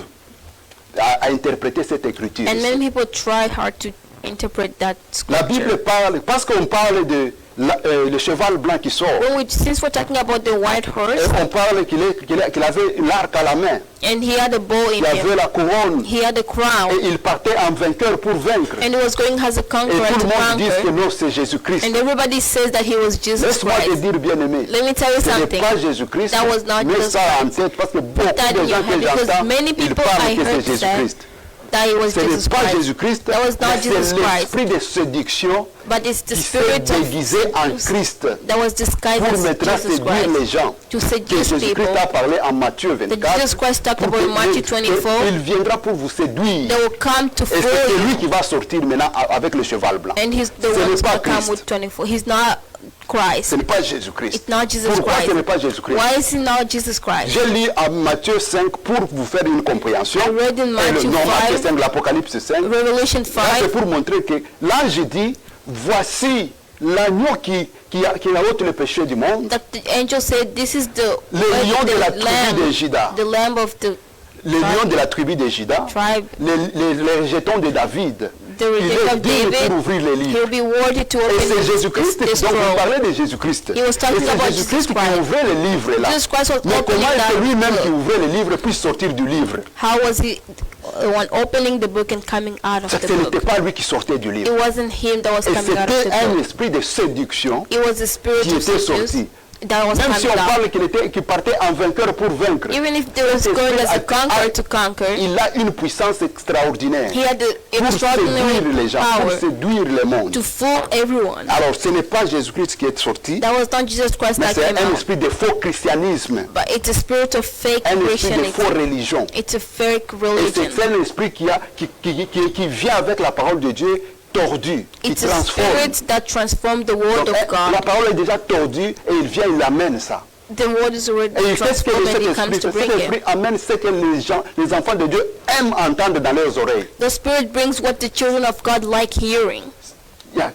Speaker 2: à interpréter cette écriture.
Speaker 3: And
Speaker 2: ici.
Speaker 3: many people try hard to interpret that
Speaker 2: La
Speaker 3: scripture.
Speaker 2: Bible parle, parce qu'on parle de le cheval blanc qui sort.
Speaker 3: Since we're talking about the white
Speaker 2: Et
Speaker 3: horse,
Speaker 2: on parle qu'il avait l'arc à la main.
Speaker 3: and he had a bow in
Speaker 2: Il avait
Speaker 3: him,
Speaker 2: la couronne.
Speaker 3: he had a crown,
Speaker 2: Et il partait en vainqueur pour vaincre.
Speaker 3: and he was going as a
Speaker 2: Et
Speaker 3: conqueror
Speaker 2: tout
Speaker 3: to
Speaker 2: le monde dit que
Speaker 3: conquer,
Speaker 2: non, c'est Jésus-Christ.
Speaker 3: and everybody says that he was Jesus
Speaker 2: Laisse-moi te
Speaker 3: Christ.
Speaker 2: dire, bien-aimé,
Speaker 3: Let me tell you
Speaker 2: ce n'est
Speaker 3: something.
Speaker 2: pas Jésus-Christ.
Speaker 3: That was not
Speaker 2: Mets
Speaker 3: Jesus
Speaker 2: ça en tête parce que beaucoup
Speaker 3: that
Speaker 2: de
Speaker 3: in your
Speaker 2: gens que
Speaker 3: head, because
Speaker 2: j'entends,
Speaker 3: many
Speaker 2: ils
Speaker 3: people
Speaker 2: parlent
Speaker 3: I
Speaker 2: que
Speaker 3: heard
Speaker 2: c'est
Speaker 3: say
Speaker 2: Jésus-Christ.
Speaker 3: that it was
Speaker 2: Ce n'est
Speaker 3: Jesus
Speaker 2: pas
Speaker 3: Christ.
Speaker 2: Jésus-Christ,
Speaker 3: That was not
Speaker 2: mais
Speaker 3: Jesus
Speaker 2: c'est
Speaker 3: Christ.
Speaker 2: l'esprit de séduction
Speaker 3: But it's the
Speaker 2: qui s'est
Speaker 3: spirit
Speaker 2: déguisé en
Speaker 3: of
Speaker 2: Christ
Speaker 3: that was disguised
Speaker 2: pour
Speaker 3: as
Speaker 2: maintenant
Speaker 3: Jesus
Speaker 2: séduire les
Speaker 3: Christ
Speaker 2: gens.
Speaker 3: to
Speaker 2: Que
Speaker 3: seduce
Speaker 2: Jésus-Christ
Speaker 3: people.
Speaker 2: a parlé en Matthieu
Speaker 3: That
Speaker 2: 24.
Speaker 3: Jesus Christ talked
Speaker 2: pour
Speaker 3: about in
Speaker 2: que
Speaker 3: Matthew
Speaker 2: il
Speaker 3: 24.
Speaker 2: viendra pour vous séduire.
Speaker 3: They will come to
Speaker 2: Et c'est
Speaker 3: fool
Speaker 2: lui
Speaker 3: you,
Speaker 2: qui va sortir maintenant avec le cheval blanc.
Speaker 3: and he's the
Speaker 2: Ce
Speaker 3: one
Speaker 2: n'est
Speaker 3: who's
Speaker 2: pas
Speaker 3: going to come
Speaker 2: Christ.
Speaker 3: with 24. He's not Christ.
Speaker 2: Ce n'est pas Jésus-Christ.
Speaker 3: It's not Jesus
Speaker 2: Pourquoi
Speaker 3: Christ.
Speaker 2: ce n'est pas Jésus-Christ?
Speaker 3: Why is he not Jesus Christ?
Speaker 2: J'ai lu à Matthieu 5 pour vous faire une compréhension.
Speaker 3: I read in Matthew
Speaker 2: Non, Matthieu
Speaker 3: 5,
Speaker 2: 5, l'Apocalypse 5.
Speaker 3: Revelation
Speaker 2: Là, c'est
Speaker 3: 5,
Speaker 2: pour montrer que l'ange dit, voici l'agneau qui ôte le péché du monde,
Speaker 3: that the angel said, "This is the
Speaker 2: lion de la tribu de Juda.
Speaker 3: the lamb of the
Speaker 2: le lion de la tribu de Juda,
Speaker 3: tribe,
Speaker 2: les jetons de David.
Speaker 3: the
Speaker 2: Il
Speaker 3: redeemer
Speaker 2: est
Speaker 3: of
Speaker 2: digne
Speaker 3: David.
Speaker 2: pour ouvrir les livres.
Speaker 3: He'll be worthy to
Speaker 2: Et
Speaker 3: open
Speaker 2: c'est
Speaker 3: this
Speaker 2: Jésus-Christ, donc il
Speaker 3: scroll."
Speaker 2: parlait de Jésus-Christ.
Speaker 3: He was
Speaker 2: Et
Speaker 3: talking
Speaker 2: c'est
Speaker 3: about
Speaker 2: Jésus-Christ
Speaker 3: Jesus
Speaker 2: qui
Speaker 3: Christ.
Speaker 2: ouvrait les livres là.
Speaker 3: Jesus Christ was
Speaker 2: Mais
Speaker 3: opening
Speaker 2: comment est-ce
Speaker 3: that
Speaker 2: lui-même qui
Speaker 3: book.
Speaker 2: ouvrait les livres puisse sortir du livre?
Speaker 3: How was he the one opening the book and coming out of
Speaker 2: Ce
Speaker 3: the
Speaker 2: n'était
Speaker 3: book?
Speaker 2: pas lui qui sortait du
Speaker 3: It
Speaker 2: livre.
Speaker 3: wasn't him that was
Speaker 2: Et
Speaker 3: coming out of
Speaker 2: c'était
Speaker 3: the
Speaker 2: un
Speaker 3: book.
Speaker 2: esprit de séduction.
Speaker 3: It was the spirit
Speaker 2: qui
Speaker 3: of
Speaker 2: était
Speaker 3: seduce
Speaker 2: sorti.
Speaker 3: that was
Speaker 2: Même si on
Speaker 3: coming out.
Speaker 2: parle qu'il partait en vainqueur pour vaincre.
Speaker 3: Even if there was
Speaker 2: Cet
Speaker 3: going
Speaker 2: esprit
Speaker 3: as a conqueror to conquer,
Speaker 2: il a une puissance extraordinaire
Speaker 3: he had the
Speaker 2: pour
Speaker 3: extraordinary
Speaker 2: séduire les gens, pour
Speaker 3: power
Speaker 2: séduire le monde.
Speaker 3: to fool everyone.
Speaker 2: Alors ce n'est pas Jésus-Christ qui est sorti,
Speaker 3: That was not Jesus Christ
Speaker 2: mais
Speaker 3: that
Speaker 2: c'est
Speaker 3: came
Speaker 2: un
Speaker 3: out,
Speaker 2: esprit de faux christianisme,
Speaker 3: but it's a spirit of fake
Speaker 2: un esprit de faux
Speaker 3: Christianity.
Speaker 2: religion.
Speaker 3: It's a fake
Speaker 2: Et
Speaker 3: religion.
Speaker 2: c'est un esprit qui vient avec la parole de Dieu tordue, qui
Speaker 3: It's a
Speaker 2: transforme.
Speaker 3: spirit that transformed the word
Speaker 2: Donc,
Speaker 3: of
Speaker 2: la
Speaker 3: God.
Speaker 2: parole est déjà tordue et il vient, il amène ça.
Speaker 3: The word is already
Speaker 2: Et il fait ce que
Speaker 3: transformed
Speaker 2: cet
Speaker 3: and he comes
Speaker 2: esprit,
Speaker 3: to
Speaker 2: cet
Speaker 3: bring
Speaker 2: esprit
Speaker 3: it.
Speaker 2: amène ce que les enfants de Dieu aiment entendre dans leurs oreilles.
Speaker 3: The spirit brings what the children of God like hearing.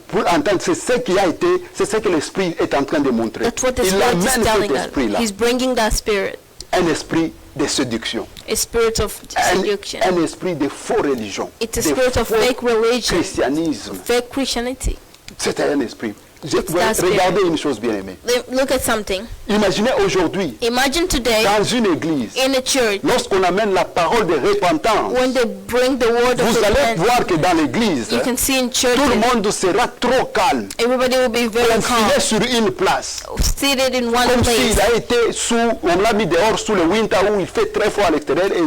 Speaker 2: Pour entendre, c'est ce qui a été, c'est ce que l'esprit est en train de montrer.
Speaker 3: That's what the
Speaker 2: Il
Speaker 3: spirit
Speaker 2: amène
Speaker 3: is
Speaker 2: cet
Speaker 3: telling us.
Speaker 2: esprit-là,
Speaker 3: He's bringing that spirit,
Speaker 2: un esprit de séduction,
Speaker 3: a spirit of seduction.
Speaker 2: un esprit de faux religion,
Speaker 3: It's a
Speaker 2: de
Speaker 3: spirit of
Speaker 2: faux
Speaker 3: fake religion,
Speaker 2: christianisme.
Speaker 3: fake Christianity.
Speaker 2: C'est un esprit.
Speaker 3: that spirit.
Speaker 2: Regardez une chose bien aimée.
Speaker 3: Look at something.
Speaker 2: Imaginez aujourd'hui,
Speaker 3: Imagine today
Speaker 2: dans une église,
Speaker 3: in a church
Speaker 2: lorsqu'on amène la parole de repentance,
Speaker 3: when they bring the word of
Speaker 2: vous allez
Speaker 3: repentance.
Speaker 2: voir que dans l'église,
Speaker 3: You can see in church
Speaker 2: tout le monde sera trop calme,
Speaker 3: everybody will be very
Speaker 2: confiné
Speaker 3: calm,
Speaker 2: sur une place.
Speaker 3: seated in one
Speaker 2: Comme
Speaker 3: place,
Speaker 2: s'il a été on l'a mis dehors sous le winter où il fait très froid à l'extérieur et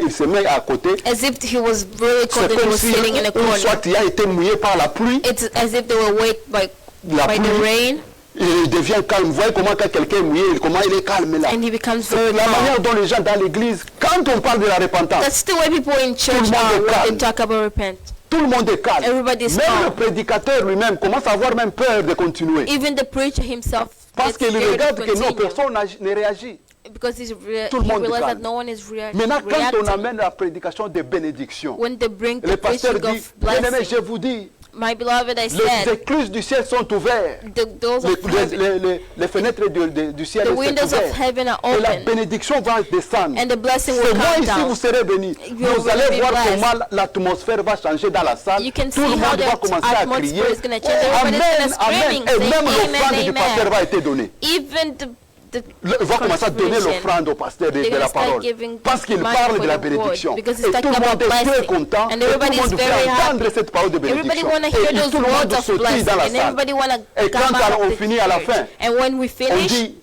Speaker 2: il se met à côté.
Speaker 3: as if he was really cold
Speaker 2: C'est
Speaker 3: and he
Speaker 2: comme
Speaker 3: was
Speaker 2: si
Speaker 3: sitting in a corner.
Speaker 2: soit il a été mouillé par la pluie,
Speaker 3: It's as if they were wet by
Speaker 2: la
Speaker 3: the
Speaker 2: pluie,
Speaker 3: rain,
Speaker 2: il devient calme. Vous voyez comment quand quelqu'un est mouillé, comment il est calme là.
Speaker 3: and he becomes
Speaker 2: C'est
Speaker 3: very
Speaker 2: la manière
Speaker 3: calm.
Speaker 2: dont les gens dans l'église, quand on parle de la repentance,
Speaker 3: That's the way people in church
Speaker 2: monde
Speaker 3: are
Speaker 2: est
Speaker 3: when they
Speaker 2: calme.
Speaker 3: talk about repent.
Speaker 2: tout le monde est calme.
Speaker 3: Everybody is
Speaker 2: Même
Speaker 3: calm.
Speaker 2: le prédicateur lui-même commence à avoir même peur de continuer.
Speaker 3: Even the preacher himself
Speaker 2: Parce
Speaker 3: gets
Speaker 2: qu'il
Speaker 3: scared to
Speaker 2: regarde que non,
Speaker 3: continue
Speaker 2: personne ne réagit.
Speaker 3: because he
Speaker 2: Tout le monde
Speaker 3: realizes
Speaker 2: calme.
Speaker 3: that no one is
Speaker 2: Maintenant, quand on
Speaker 3: reacting.
Speaker 2: amène la prédication de bénédiction,
Speaker 3: When they bring
Speaker 2: le
Speaker 3: the
Speaker 2: pasteur
Speaker 3: preaching
Speaker 2: dit,
Speaker 3: of
Speaker 2: bien-aimé,
Speaker 3: blessing,
Speaker 2: je vous dis,
Speaker 3: my beloved, I
Speaker 2: les
Speaker 3: said,
Speaker 2: écluses du ciel sont ouvertes.
Speaker 3: the doors of heaven,
Speaker 2: Les fenêtres du ciel
Speaker 3: the
Speaker 2: sont
Speaker 3: windows of
Speaker 2: ouvertes.
Speaker 3: heaven are
Speaker 2: Et la
Speaker 3: open,
Speaker 2: bénédiction va descendre.
Speaker 3: and the blessing
Speaker 2: C'est
Speaker 3: will
Speaker 2: moi
Speaker 3: come
Speaker 2: ici, vous
Speaker 3: down.
Speaker 2: serez bénis.
Speaker 3: You
Speaker 2: Vous
Speaker 3: will
Speaker 2: allez
Speaker 3: be
Speaker 2: voir
Speaker 3: blessed.
Speaker 2: comment l'atmosphère va changer dans la salle.
Speaker 3: You can
Speaker 2: Tout le
Speaker 3: see how
Speaker 2: monde va
Speaker 3: the
Speaker 2: commencer à crier.
Speaker 3: atmosphere is going to change.
Speaker 2: Oh,
Speaker 3: Everybody's
Speaker 2: amen,
Speaker 3: going to screaming,
Speaker 2: amen. Et
Speaker 3: saying
Speaker 2: même l'offrande
Speaker 3: amen,
Speaker 2: du pasteur
Speaker 3: amen.
Speaker 2: va être donnée.
Speaker 3: Even the
Speaker 2: Il va commencer à donner
Speaker 3: consecration,
Speaker 2: l'offrande au pasteur de
Speaker 3: they're
Speaker 2: la
Speaker 3: gonna start
Speaker 2: parole.
Speaker 3: giving
Speaker 2: Parce qu'il
Speaker 3: money
Speaker 2: parle
Speaker 3: for
Speaker 2: de la
Speaker 3: the word,
Speaker 2: bénédiction.
Speaker 3: because
Speaker 2: Et
Speaker 3: it's
Speaker 2: tout
Speaker 3: talking
Speaker 2: le monde
Speaker 3: about
Speaker 2: est très
Speaker 3: blessing.
Speaker 2: content.
Speaker 3: And
Speaker 2: Et tout le
Speaker 3: everybody's
Speaker 2: monde veut
Speaker 3: very
Speaker 2: entendre
Speaker 3: happy.
Speaker 2: cette parole de
Speaker 3: Everybody
Speaker 2: bénédiction.
Speaker 3: want to
Speaker 2: Et
Speaker 3: hear
Speaker 2: tout
Speaker 3: those
Speaker 2: le monde
Speaker 3: words of
Speaker 2: sortit
Speaker 3: blessing,
Speaker 2: dans la
Speaker 3: and
Speaker 2: salle.
Speaker 3: everybody want to
Speaker 2: Et
Speaker 3: come
Speaker 2: quand
Speaker 3: out
Speaker 2: on
Speaker 3: of the
Speaker 2: finit à la fin,
Speaker 3: church. And when we
Speaker 2: on
Speaker 3: finish,
Speaker 2: dit,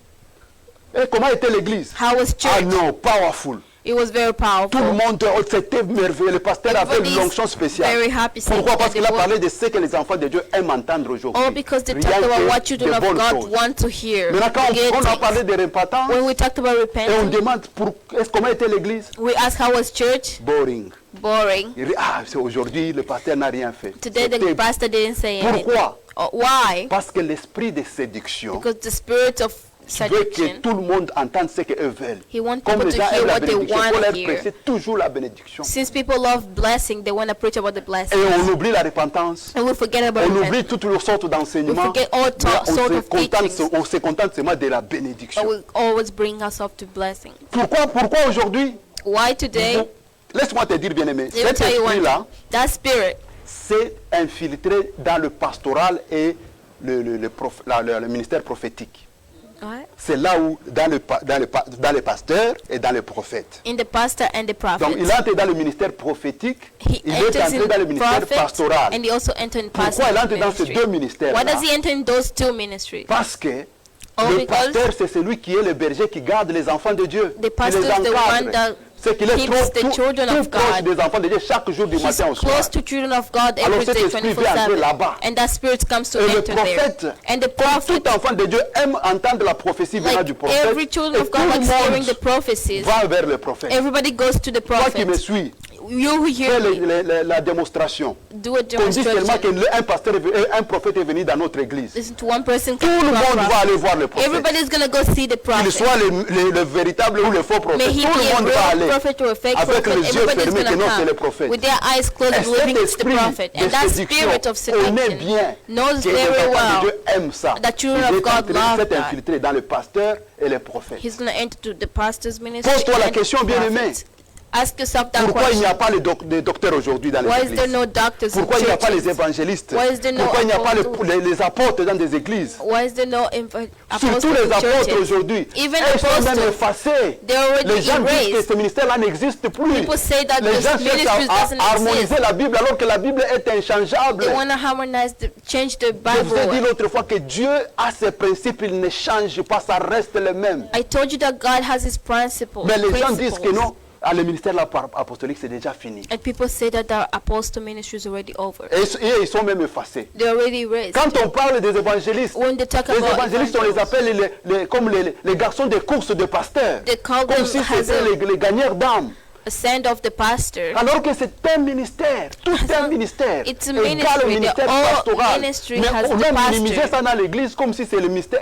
Speaker 2: et comment était l'église?
Speaker 3: how was
Speaker 2: Ah
Speaker 3: church?
Speaker 2: non, powerful.
Speaker 3: It was very
Speaker 2: Tout le
Speaker 3: powerful.
Speaker 2: monde, oh, c'était merveilleux. Le pasteur a fait
Speaker 3: Everybody
Speaker 2: une
Speaker 3: is
Speaker 2: onction spéciale.
Speaker 3: very happy saying
Speaker 2: Pourquoi?
Speaker 3: that
Speaker 2: Parce
Speaker 3: the
Speaker 2: qu'il a
Speaker 3: word-
Speaker 2: parlé de ce que les enfants de Dieu aiment entendre aujourd'hui.
Speaker 3: All because they
Speaker 2: Rien
Speaker 3: talked about
Speaker 2: que
Speaker 3: what children
Speaker 2: de
Speaker 3: of
Speaker 2: bonnes
Speaker 3: God
Speaker 2: choses.
Speaker 3: want to hear.
Speaker 2: Maintenant, quand
Speaker 3: Good
Speaker 2: on a
Speaker 3: things.
Speaker 2: parlé de repentance,
Speaker 3: When we talked about
Speaker 2: et on
Speaker 3: repentance,
Speaker 2: demande comment était l'église?
Speaker 3: we asked how was church?
Speaker 2: Boring.
Speaker 3: Boring.
Speaker 2: Il dit, ah, c'est aujourd'hui, le pasteur n'a rien fait.
Speaker 3: Today the
Speaker 2: C'était-
Speaker 3: pastor didn't say anything.
Speaker 2: Pourquoi?
Speaker 3: Why?
Speaker 2: Parce que l'esprit de séduction
Speaker 3: Because the spirit of
Speaker 2: veut que
Speaker 3: seduction,
Speaker 2: tout le monde entende ce qu'eux veulent.
Speaker 3: he wants
Speaker 2: Comme
Speaker 3: people
Speaker 2: les
Speaker 3: to
Speaker 2: gens
Speaker 3: hear
Speaker 2: aiment la
Speaker 3: what they
Speaker 2: bénédiction, il faut
Speaker 3: want
Speaker 2: leur
Speaker 3: to hear.
Speaker 2: prêcher toujours la bénédiction.
Speaker 3: Since people love blessing, they want to preach about the blessing.
Speaker 2: Et on oublie la repentance.
Speaker 3: And we forget about
Speaker 2: On
Speaker 3: repentance.
Speaker 2: oublie toutes les sortes d'enseignements.
Speaker 3: We forget all
Speaker 2: Mais
Speaker 3: sorts of teachings.
Speaker 2: on se contente seulement de la
Speaker 3: But
Speaker 2: bénédiction.
Speaker 3: we always bring ourselves to blessing.
Speaker 2: Pourquoi aujourd'hui?
Speaker 3: Why today?
Speaker 2: Laisse-moi te dire, bien-aimé,
Speaker 3: Let me
Speaker 2: cet
Speaker 3: tell you one
Speaker 2: esprit-là
Speaker 3: thing. That spirit
Speaker 2: s'est infiltré dans le pastoral et le ministère prophétique.
Speaker 3: Right?
Speaker 2: C'est là où, dans les pasteurs et dans les prophètes.
Speaker 3: In the pastor and the prophet.
Speaker 2: Donc il entre dans le ministère prophétique,
Speaker 3: He
Speaker 2: il est
Speaker 3: enters
Speaker 2: entré dans le
Speaker 3: in
Speaker 2: ministère
Speaker 3: prophet
Speaker 2: pastoral.
Speaker 3: and he also enters in
Speaker 2: Pourquoi
Speaker 3: pastor
Speaker 2: il entre dans ces
Speaker 3: ministry.
Speaker 2: deux ministères?
Speaker 3: Why does he enter in those two ministries?
Speaker 2: Parce que
Speaker 3: Oh,
Speaker 2: le
Speaker 3: because
Speaker 2: pasteur, c'est celui qui est le berger qui garde les enfants de Dieu.
Speaker 3: the pastor
Speaker 2: qui les
Speaker 3: is the one
Speaker 2: encadre.
Speaker 3: that
Speaker 2: C'est qu'il est
Speaker 3: keeps
Speaker 2: trop
Speaker 3: the children
Speaker 2: tout
Speaker 3: of
Speaker 2: proche
Speaker 3: God.
Speaker 2: des enfants de Dieu chaque jour du
Speaker 3: He's
Speaker 2: matin au soir.
Speaker 3: close to children of God
Speaker 2: Alors
Speaker 3: every
Speaker 2: cet
Speaker 3: day,
Speaker 2: esprit vient entrer
Speaker 3: 24/7.
Speaker 2: là-bas.
Speaker 3: And that spirit comes to
Speaker 2: Et le
Speaker 3: enter
Speaker 2: prophète,
Speaker 3: there. And the prophet,
Speaker 2: tout enfant de Dieu aime entendre la prophétie venant du
Speaker 3: like
Speaker 2: prophète.
Speaker 3: every children
Speaker 2: Et
Speaker 3: of
Speaker 2: tout
Speaker 3: God
Speaker 2: le
Speaker 3: likes hearing the
Speaker 2: monde
Speaker 3: prophecies.
Speaker 2: va vers le prophète.
Speaker 3: Everybody goes to the
Speaker 2: Toi qui me
Speaker 3: prophet.
Speaker 2: suis,
Speaker 3: You who
Speaker 2: fais
Speaker 3: hear me,
Speaker 2: la démonstration.
Speaker 3: do a
Speaker 2: On dit seulement
Speaker 3: demonstration.
Speaker 2: qu'un prophète est venu dans notre église.
Speaker 3: Listen to one person.
Speaker 2: Tout le monde va aller voir le prophète.
Speaker 3: Everybody's gonna go see the
Speaker 2: Qu'il
Speaker 3: prophet.
Speaker 2: soit le véritable ou le faux prophète,
Speaker 3: May
Speaker 2: tout
Speaker 3: he
Speaker 2: le
Speaker 3: be a
Speaker 2: monde va
Speaker 3: real
Speaker 2: aller.
Speaker 3: prophet or a fake
Speaker 2: Avec
Speaker 3: prophet.
Speaker 2: les yeux
Speaker 3: Everybody's
Speaker 2: fermés que
Speaker 3: gonna
Speaker 2: non, c'est le
Speaker 3: come
Speaker 2: prophète.
Speaker 3: with their eyes closed
Speaker 2: Et
Speaker 3: and believing
Speaker 2: cet
Speaker 3: it's the
Speaker 2: esprit
Speaker 3: prophet.
Speaker 2: de
Speaker 3: And that
Speaker 2: séduction,
Speaker 3: spirit of
Speaker 2: on est
Speaker 3: seduction
Speaker 2: bien
Speaker 3: knows
Speaker 2: que les
Speaker 3: very
Speaker 2: enfants de
Speaker 3: well
Speaker 2: Dieu aiment ça.
Speaker 3: that children
Speaker 2: Il
Speaker 3: of
Speaker 2: est
Speaker 3: God
Speaker 2: entré,
Speaker 3: love
Speaker 2: s'est
Speaker 3: that.
Speaker 2: infiltré dans le pasteur et les prophètes.
Speaker 3: He's gonna enter to the pastor's ministry.
Speaker 2: Pose-toi la
Speaker 3: and
Speaker 2: question, bien-aimé.
Speaker 3: prophets. Ask yourself that
Speaker 2: Pourquoi il n'y a
Speaker 3: question.
Speaker 2: pas de docteurs aujourd'hui dans les
Speaker 3: Why is there
Speaker 2: églises?
Speaker 3: no doctors in
Speaker 2: Pourquoi il n'y a pas les
Speaker 3: churches?
Speaker 2: évangélistes?
Speaker 3: Why is there no
Speaker 2: Pourquoi il n'y a pas
Speaker 3: apostles?
Speaker 2: les apôtres dans des églises?
Speaker 3: Why is there no apostles
Speaker 2: Surtout les
Speaker 3: in
Speaker 2: apôtres
Speaker 3: churches?
Speaker 2: aujourd'hui.
Speaker 3: Even
Speaker 2: Ils sont même
Speaker 3: apostles,
Speaker 2: effacés.
Speaker 3: they're already
Speaker 2: Les gens disent que
Speaker 3: erased.
Speaker 2: ce ministère-là n'existe plus.
Speaker 3: People say that
Speaker 2: Les
Speaker 3: this
Speaker 2: gens
Speaker 3: ministry
Speaker 2: cherchent
Speaker 3: doesn't
Speaker 2: à harmoniser
Speaker 3: exist.
Speaker 2: la Bible alors que la Bible est inchangeable.
Speaker 3: They want to harmonize, change the
Speaker 2: Je vous ai dit
Speaker 3: Bible.
Speaker 2: l'autre fois que Dieu a ses principes, il ne change pas, ça reste le même.
Speaker 3: I told you that God has His principles.
Speaker 2: Mais les gens disent que
Speaker 3: principles.
Speaker 2: non, le ministère apostolique c'est déjà fini.
Speaker 3: And people say that the apostle ministry is already over.
Speaker 2: Et ils sont même effacés.
Speaker 3: They're already raised.
Speaker 2: Quand on parle des évangélistes,
Speaker 3: When they talk
Speaker 2: les
Speaker 3: about
Speaker 2: évangélistes on les
Speaker 3: evangelists,
Speaker 2: appelle comme les garçons de course de pasteurs.
Speaker 3: they call them
Speaker 2: Comme si
Speaker 3: as
Speaker 2: c'était les gagneurs d'âmes.
Speaker 3: a send of the pastor.
Speaker 2: Alors que c'est un ministère, tout un ministère,
Speaker 3: It's a
Speaker 2: égal au
Speaker 3: ministry,
Speaker 2: ministère
Speaker 3: the whole
Speaker 2: pastoral.
Speaker 3: ministry
Speaker 2: Mais
Speaker 3: has
Speaker 2: on
Speaker 3: the
Speaker 2: a
Speaker 3: pastor.
Speaker 2: minimisé ça dans l'église comme si c'est le ministère,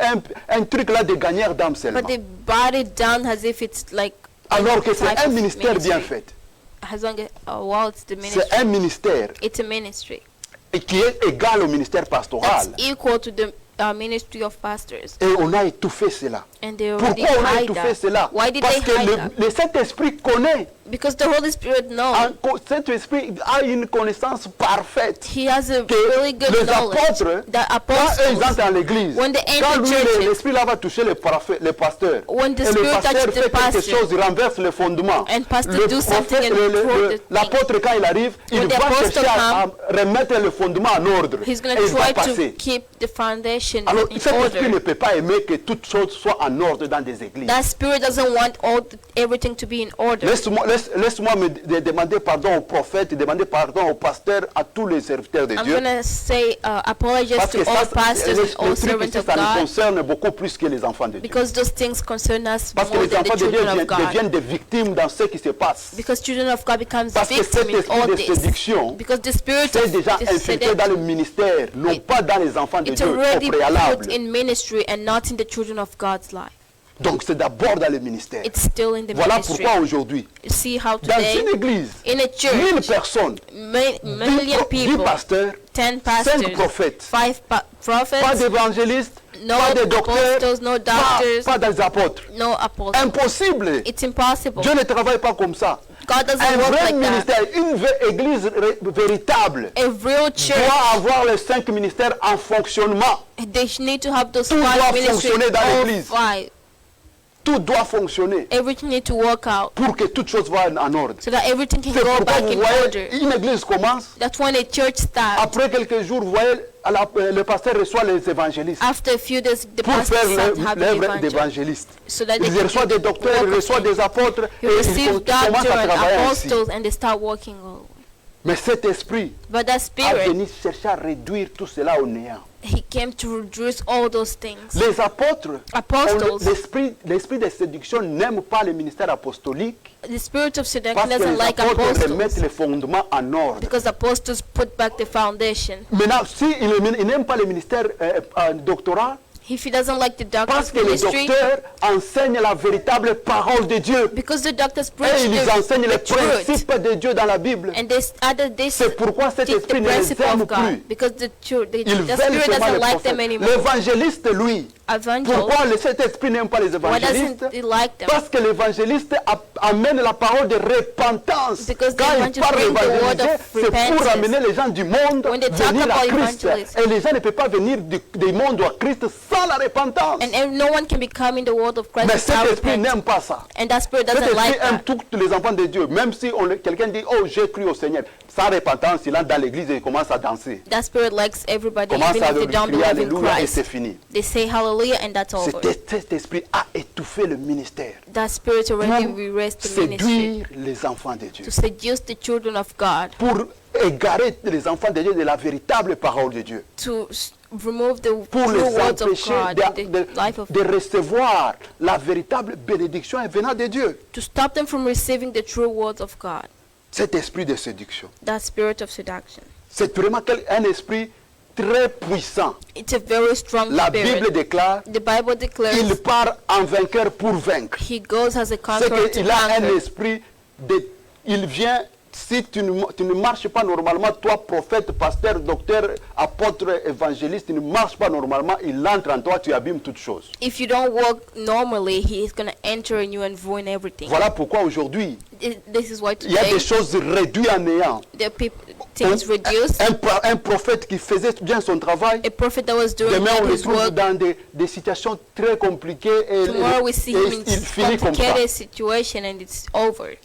Speaker 2: un truc là de gagneurs d'âmes seulement.
Speaker 3: But they brought it down as if it's like
Speaker 2: Alors que c'est
Speaker 3: type
Speaker 2: un
Speaker 3: of
Speaker 2: ministère bien
Speaker 3: ministry.
Speaker 2: fait.
Speaker 3: As long as, well, it's the ministry.
Speaker 2: C'est un ministère
Speaker 3: It's a ministry.
Speaker 2: et qui est égal au ministère pastoral.
Speaker 3: That's equal to the ministry of pastors.
Speaker 2: Et on a étouffé cela.
Speaker 3: And they already
Speaker 2: Pourquoi on a
Speaker 3: hide
Speaker 2: étouffé
Speaker 3: that.
Speaker 2: cela?
Speaker 3: Why did
Speaker 2: Parce
Speaker 3: they
Speaker 2: que
Speaker 3: hide that?
Speaker 2: le Saint-Esprit connaît.
Speaker 3: Because the Holy Spirit knows.
Speaker 2: Saint-Esprit a une connaissance parfaite.
Speaker 3: He has a
Speaker 2: Que
Speaker 3: really good
Speaker 2: les
Speaker 3: knowledge.
Speaker 2: apôtres,
Speaker 3: The
Speaker 2: quand eux ils
Speaker 3: apostles,
Speaker 2: entrent dans l'église,
Speaker 3: when they enter
Speaker 2: quand lui,
Speaker 3: churches,
Speaker 2: l'esprit là va toucher les pasteurs,
Speaker 3: when the
Speaker 2: et le
Speaker 3: Spirit
Speaker 2: pasteur
Speaker 3: touches the
Speaker 2: fait quelque
Speaker 3: pastor,
Speaker 2: chose, il renverse le fondement.
Speaker 3: and pastor
Speaker 2: Le
Speaker 3: do something
Speaker 2: prophète,
Speaker 3: and improve the thing.
Speaker 2: l'apôtre quand il arrive, il
Speaker 3: When the
Speaker 2: va
Speaker 3: apostle
Speaker 2: chercher à remettre le fondement en ordre.
Speaker 3: He's going
Speaker 2: Et
Speaker 3: to
Speaker 2: il va
Speaker 3: try to
Speaker 2: passer.
Speaker 3: keep the foundation
Speaker 2: Alors
Speaker 3: in
Speaker 2: cet esprit ne
Speaker 3: order.
Speaker 2: peut pas aimer que toute chose soit en ordre dans des églises.
Speaker 3: That spirit doesn't want everything to be in order.
Speaker 2: Laisse-moi me demander pardon aux prophètes, demander pardon aux pasteurs, à tous les serviteurs de
Speaker 3: I'm
Speaker 2: Dieu.
Speaker 3: going to say apologies
Speaker 2: Parce
Speaker 3: to
Speaker 2: que
Speaker 3: all
Speaker 2: ça,
Speaker 3: pastors and all
Speaker 2: le truc
Speaker 3: servants
Speaker 2: ici,
Speaker 3: of
Speaker 2: ça nous
Speaker 3: God,
Speaker 2: concerne beaucoup plus que les enfants de Dieu.
Speaker 3: because those things concern us
Speaker 2: Parce que
Speaker 3: more
Speaker 2: les
Speaker 3: than the
Speaker 2: enfants de Dieu
Speaker 3: children of God.
Speaker 2: deviennent des victimes dans ce qui se passe.
Speaker 3: Because children of God becomes
Speaker 2: Parce que
Speaker 3: victim
Speaker 2: cet
Speaker 3: in
Speaker 2: esprit
Speaker 3: all
Speaker 2: de
Speaker 3: this.
Speaker 2: séduction
Speaker 3: Because the spirit
Speaker 2: c'est
Speaker 3: of
Speaker 2: déjà
Speaker 3: the
Speaker 2: infiltré dans le
Speaker 3: seduction,
Speaker 2: ministère, non
Speaker 3: It-
Speaker 2: pas dans les enfants de
Speaker 3: it's
Speaker 2: Dieu au
Speaker 3: already
Speaker 2: préalable.
Speaker 3: put in ministry and not in the children of God's life.
Speaker 2: Donc c'est d'abord dans le ministère.
Speaker 3: It's still in the
Speaker 2: Voilà
Speaker 3: ministry.
Speaker 2: pourquoi aujourd'hui,
Speaker 3: See how
Speaker 2: dans
Speaker 3: today
Speaker 2: une église,
Speaker 3: in a
Speaker 2: 1000
Speaker 3: church,
Speaker 2: personnes,
Speaker 3: 10
Speaker 2: 10
Speaker 3: people,
Speaker 2: pasteurs,
Speaker 3: 10
Speaker 2: 5
Speaker 3: pastors,
Speaker 2: prophètes,
Speaker 3: 5
Speaker 2: pas
Speaker 3: prophets,
Speaker 2: d'évangélistes,
Speaker 3: no
Speaker 2: pas de docteurs,
Speaker 3: apostles, no doctors,
Speaker 2: pas des apôtres.
Speaker 3: no apostles.
Speaker 2: Impossible.
Speaker 3: It's impossible.
Speaker 2: Dieu ne travaille pas comme ça.
Speaker 3: God doesn't
Speaker 2: Un
Speaker 3: work
Speaker 2: vrai
Speaker 3: like that.
Speaker 2: ministère, une vraie église véritable
Speaker 3: A real church,
Speaker 2: doit avoir les 5 ministères en fonctionnement.
Speaker 3: they need to have those
Speaker 2: Tout doit
Speaker 3: 5 ministries,
Speaker 2: fonctionner dans
Speaker 3: all
Speaker 2: l'église.
Speaker 3: 5.
Speaker 2: Tout doit fonctionner
Speaker 3: Everything need to work out
Speaker 2: pour que toute chose va en ordre.
Speaker 3: so that everything can
Speaker 2: C'est
Speaker 3: go
Speaker 2: pourquoi
Speaker 3: back
Speaker 2: vous
Speaker 3: in
Speaker 2: voyez,
Speaker 3: order.
Speaker 2: une église commence,
Speaker 3: That's when a church starts.
Speaker 2: après quelques jours, vous voyez, le pasteur reçoit les évangélistes
Speaker 3: After a few days, the
Speaker 2: pour
Speaker 3: pastor
Speaker 2: faire
Speaker 3: starts having
Speaker 2: l'œuvre
Speaker 3: evangelists.
Speaker 2: d'évangéliste.
Speaker 3: So that they
Speaker 2: Il
Speaker 3: can
Speaker 2: reçoit des docteurs, il
Speaker 3: work
Speaker 2: reçoit
Speaker 3: with
Speaker 2: des apôtres
Speaker 3: He
Speaker 2: et il
Speaker 3: receives
Speaker 2: commence
Speaker 3: doctor
Speaker 2: à
Speaker 3: and
Speaker 2: travailler ainsi.
Speaker 3: apostles and they start working all the way.
Speaker 2: Mais cet esprit
Speaker 3: But that
Speaker 2: a
Speaker 3: spirit,
Speaker 2: venu chercher à réduire tout cela au néant.
Speaker 3: he came to reduce all those things.
Speaker 2: Les apôtres,
Speaker 3: Apostles,
Speaker 2: l'esprit de séduction n'aime pas le ministère apostolique
Speaker 3: the spirit of seduction
Speaker 2: parce que
Speaker 3: doesn't
Speaker 2: les
Speaker 3: like
Speaker 2: apôtres remettent
Speaker 3: apostles
Speaker 2: les fondements en ordre.
Speaker 3: because apostles put back the foundation.
Speaker 2: Maintenant, il n'aime pas le ministère doctoral,
Speaker 3: If he doesn't like the
Speaker 2: parce
Speaker 3: doctor's
Speaker 2: que les
Speaker 3: ministry,
Speaker 2: docteurs enseignent la véritable parole de Dieu.
Speaker 3: because the doctors
Speaker 2: Et
Speaker 3: preach
Speaker 2: ils enseignent les
Speaker 3: the truth,
Speaker 2: principes de Dieu dans la Bible.
Speaker 3: and they
Speaker 2: C'est pourquoi cet
Speaker 3: teach
Speaker 2: esprit
Speaker 3: the
Speaker 2: ne les
Speaker 3: principle
Speaker 2: aime
Speaker 3: of
Speaker 2: plus.
Speaker 3: God, because the
Speaker 2: Ils
Speaker 3: spirit
Speaker 2: veulent seulement
Speaker 3: doesn't
Speaker 2: les
Speaker 3: like them
Speaker 2: prophètes.
Speaker 3: anymore.
Speaker 2: L'évangéliste, lui,
Speaker 3: evangel,
Speaker 2: Pourquoi le Saint-Esprit n'aime pas les
Speaker 3: why
Speaker 2: évangélistes?
Speaker 3: doesn't he like them?
Speaker 2: Parce que l'évangéliste amène la parole de repentance.
Speaker 3: Because the
Speaker 2: Quand il
Speaker 3: evangelist
Speaker 2: parle
Speaker 3: bring the word
Speaker 2: d'évangéliser,
Speaker 3: of
Speaker 2: c'est pour
Speaker 3: repentance.
Speaker 2: amener les gens du monde
Speaker 3: When they talk
Speaker 2: venir à
Speaker 3: about
Speaker 2: Christ.
Speaker 3: evangelism.
Speaker 2: Et les gens ne peuvent pas venir du monde à Christ sans la repentance.
Speaker 3: And no one can become in the world of Christ
Speaker 2: Mais
Speaker 3: without
Speaker 2: cet esprit
Speaker 3: repentance.
Speaker 2: n'aime pas ça.
Speaker 3: And that spirit
Speaker 2: Cet
Speaker 3: doesn't
Speaker 2: esprit
Speaker 3: like
Speaker 2: aime
Speaker 3: that.
Speaker 2: tous les enfants de Dieu. Même si quelqu'un dit, oh, j'ai cru au Seigneur. Sans repentance, il entre dans l'église et il commence à danser.
Speaker 3: That spirit likes everybody,
Speaker 2: Commence
Speaker 3: even
Speaker 2: à
Speaker 3: if they don't
Speaker 2: crier
Speaker 3: believe in
Speaker 2: Alléluia et c'est
Speaker 3: Christ.
Speaker 2: fini.
Speaker 3: They say hallelujah and that's over.
Speaker 2: Cet esprit a étouffé le ministère.
Speaker 3: That spirit already
Speaker 2: Pour
Speaker 3: erased the ministry.
Speaker 2: séduire les enfants de Dieu.
Speaker 3: To seduce the children of God.
Speaker 2: Pour égarer les enfants de Dieu de la véritable parole de Dieu.
Speaker 3: To remove the
Speaker 2: Pour
Speaker 3: true
Speaker 2: les
Speaker 3: words of
Speaker 2: empêcher
Speaker 3: God in the life of
Speaker 2: de recevoir la véritable bénédiction venant de Dieu.
Speaker 3: to stop them from receiving the true words of God.
Speaker 2: Cet esprit de séduction.
Speaker 3: That spirit of seduction.
Speaker 2: C'est vraiment un esprit très puissant.
Speaker 3: It's a very strong
Speaker 2: La
Speaker 3: spirit.
Speaker 2: Bible déclare,
Speaker 3: The Bible declares
Speaker 2: il part en vainqueur pour vaincre.
Speaker 3: he goes as a
Speaker 2: C'est
Speaker 3: conqueror to
Speaker 2: qu'il a un
Speaker 3: conquer.
Speaker 2: esprit il vient, si tu ne marches pas normalement, toi, prophète, pasteur, docteur, apôtre, évangéliste, tu ne marches pas normalement, il entre en toi, tu abîmes toutes choses.
Speaker 3: If you don't walk normally, he is going to enter in you and ruin everything.
Speaker 2: Voilà pourquoi aujourd'hui,
Speaker 3: This is why
Speaker 2: il y a
Speaker 3: today
Speaker 2: des choses réduites à néant.
Speaker 3: the things reduced.
Speaker 2: Un prophète qui faisait bien son travail,
Speaker 3: A prophet that was doing
Speaker 2: demain on le
Speaker 3: his
Speaker 2: trouve
Speaker 3: work.
Speaker 2: dans des situations très compliquées et
Speaker 3: Tomorrow we see him in
Speaker 2: il finit comme ça.
Speaker 3: complicated situation and it's over.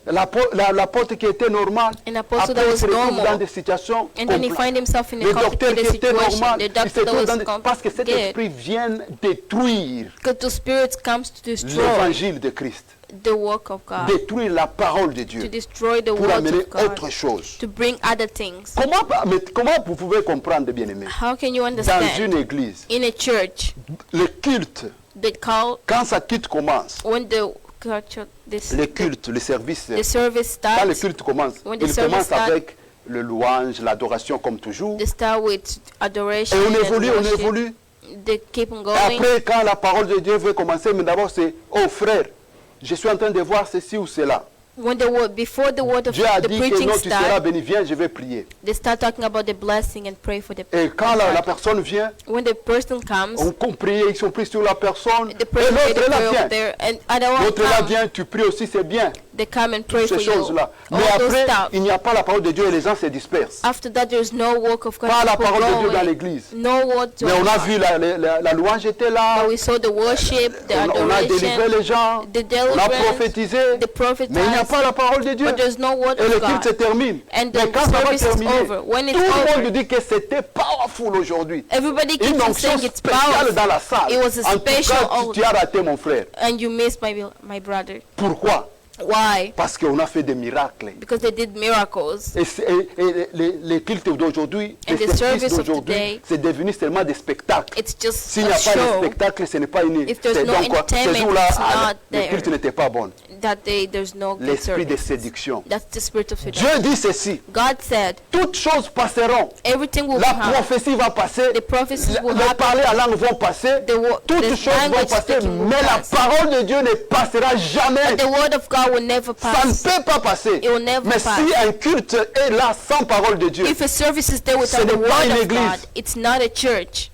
Speaker 2: L'apôtre qui était normal,
Speaker 3: An apostle
Speaker 2: après
Speaker 3: that
Speaker 2: il
Speaker 3: was
Speaker 2: se retrouve
Speaker 3: normal.
Speaker 2: dans des situations
Speaker 3: And then he
Speaker 2: complexes.
Speaker 3: find himself in
Speaker 2: Le
Speaker 3: a
Speaker 2: docteur qui
Speaker 3: complicated
Speaker 2: était
Speaker 3: situation.
Speaker 2: normal,
Speaker 3: The
Speaker 2: il se
Speaker 3: doctor that
Speaker 2: trouve
Speaker 3: was
Speaker 2: dans parce que cet
Speaker 3: complicated.
Speaker 2: esprit vient détruire
Speaker 3: Because the spirit comes to destroy
Speaker 2: l'évangile de Christ,
Speaker 3: the work of God.
Speaker 2: détruire la parole de
Speaker 3: To
Speaker 2: Dieu
Speaker 3: destroy the
Speaker 2: pour
Speaker 3: words
Speaker 2: amener
Speaker 3: of God.
Speaker 2: autre chose.
Speaker 3: To bring other things.
Speaker 2: Comment vous pouvez comprendre, bien-aimés,
Speaker 3: How can you
Speaker 2: dans
Speaker 3: understand?
Speaker 2: une église,
Speaker 3: In a church,
Speaker 2: le culte,
Speaker 3: they call
Speaker 2: quand sa culte commence,
Speaker 3: when the
Speaker 2: le culte, le service,
Speaker 3: the service
Speaker 2: quand le
Speaker 3: starts.
Speaker 2: culte commence,
Speaker 3: When the
Speaker 2: il
Speaker 3: service
Speaker 2: commence
Speaker 3: starts,
Speaker 2: avec le louange, l'adoration comme toujours.
Speaker 3: They start with adoration
Speaker 2: Et on
Speaker 3: and
Speaker 2: évolue,
Speaker 3: worship.
Speaker 2: on évolue.
Speaker 3: They keep on
Speaker 2: Et
Speaker 3: going.
Speaker 2: après, quand la parole de Dieu veut commencer, mais d'abord c'est, oh frère, je suis en train de voir ceci ou cela.
Speaker 3: When the word, before the word of
Speaker 2: Dieu a
Speaker 3: the
Speaker 2: dit que
Speaker 3: preaching
Speaker 2: non, tu seras
Speaker 3: starts,
Speaker 2: béni, viens, je vais prier.
Speaker 3: they start talking about the blessing and pray for the
Speaker 2: Et quand la
Speaker 3: God.
Speaker 2: personne vient,
Speaker 3: When the person comes,
Speaker 2: on prie, ils sont pris sur la personne.
Speaker 3: the
Speaker 2: Et
Speaker 3: person made
Speaker 2: l'autre
Speaker 3: a
Speaker 2: là
Speaker 3: prayer
Speaker 2: vient.
Speaker 3: over there, and other one
Speaker 2: L'autre là
Speaker 3: comes.
Speaker 2: vient, tu pries aussi, c'est bien.
Speaker 3: They come and pray
Speaker 2: Ces
Speaker 3: for you.
Speaker 2: choses-là. Mais
Speaker 3: All those
Speaker 2: après,
Speaker 3: stuff.
Speaker 2: il n'y a pas la parole de Dieu et les gens se dispersent.
Speaker 3: After that, there's no work of God.
Speaker 2: Pas la
Speaker 3: People
Speaker 2: parole de
Speaker 3: go
Speaker 2: Dieu dans
Speaker 3: away.
Speaker 2: l'église.
Speaker 3: No word to
Speaker 2: Mais on a
Speaker 3: God.
Speaker 2: vu la louange était là.
Speaker 3: But we saw the worship, the
Speaker 2: On a délivré
Speaker 3: adoration,
Speaker 2: les gens.
Speaker 3: the
Speaker 2: On a
Speaker 3: deliverance,
Speaker 2: prophétisé.
Speaker 3: the prophets.
Speaker 2: Mais il n'y a pas la parole de Dieu.
Speaker 3: But there's no word
Speaker 2: Et
Speaker 3: of
Speaker 2: le culte se
Speaker 3: God.
Speaker 2: termine.
Speaker 3: And
Speaker 2: Mais
Speaker 3: the
Speaker 2: quand ça va
Speaker 3: service is
Speaker 2: terminer,
Speaker 3: over. When
Speaker 2: tout
Speaker 3: it's
Speaker 2: le monde
Speaker 3: over,
Speaker 2: dit que c'était powerful aujourd'hui.
Speaker 3: everybody
Speaker 2: Une
Speaker 3: keeps on
Speaker 2: onction
Speaker 3: saying it's
Speaker 2: spéciale
Speaker 3: powerful.
Speaker 2: dans la salle.
Speaker 3: It was a
Speaker 2: En tout
Speaker 3: special
Speaker 2: cas, tu as raté mon frère.
Speaker 3: and you missed my brother.
Speaker 2: Pourquoi?
Speaker 3: Why?
Speaker 2: Parce qu'on a fait des miracles.
Speaker 3: Because they did miracles.
Speaker 2: Et les cultes d'aujourd'hui,
Speaker 3: And
Speaker 2: les
Speaker 3: the
Speaker 2: services
Speaker 3: service of
Speaker 2: d'aujourd'hui,
Speaker 3: today,
Speaker 2: c'est devenu seulement des spectacles.
Speaker 3: It's just
Speaker 2: S'il n'y
Speaker 3: a
Speaker 2: a pas de
Speaker 3: show
Speaker 2: spectacle, ce n'est pas une...
Speaker 3: If there's
Speaker 2: c'est
Speaker 3: no
Speaker 2: donc, ces
Speaker 3: entertainment,
Speaker 2: jours-là,
Speaker 3: it's not
Speaker 2: le
Speaker 3: there.
Speaker 2: culte n'était pas bon.
Speaker 3: that there's no good
Speaker 2: L'esprit de
Speaker 3: service.
Speaker 2: séduction.
Speaker 3: That's the spirit of seduction.
Speaker 2: Dieu dit ceci,
Speaker 3: God said
Speaker 2: toutes choses passeront.
Speaker 3: everything will
Speaker 2: La
Speaker 3: happen.
Speaker 2: prophétie va passer,
Speaker 3: The prophecies will
Speaker 2: les
Speaker 3: happen.
Speaker 2: parler à langue vont passer, toutes
Speaker 3: The
Speaker 2: choses vont
Speaker 3: language
Speaker 2: passer,
Speaker 3: speaking will
Speaker 2: mais la
Speaker 3: pass.
Speaker 2: parole de Dieu ne passera jamais.
Speaker 3: But the word of God will never
Speaker 2: Ça ne
Speaker 3: pass.
Speaker 2: peut pas passer.
Speaker 3: It will never
Speaker 2: Mais
Speaker 3: pass.
Speaker 2: si un culte est là sans parole de Dieu,
Speaker 3: If a service is there without
Speaker 2: Ce
Speaker 3: the
Speaker 2: n'est pas
Speaker 3: word
Speaker 2: une
Speaker 3: of
Speaker 2: église.
Speaker 3: God, it's not a church.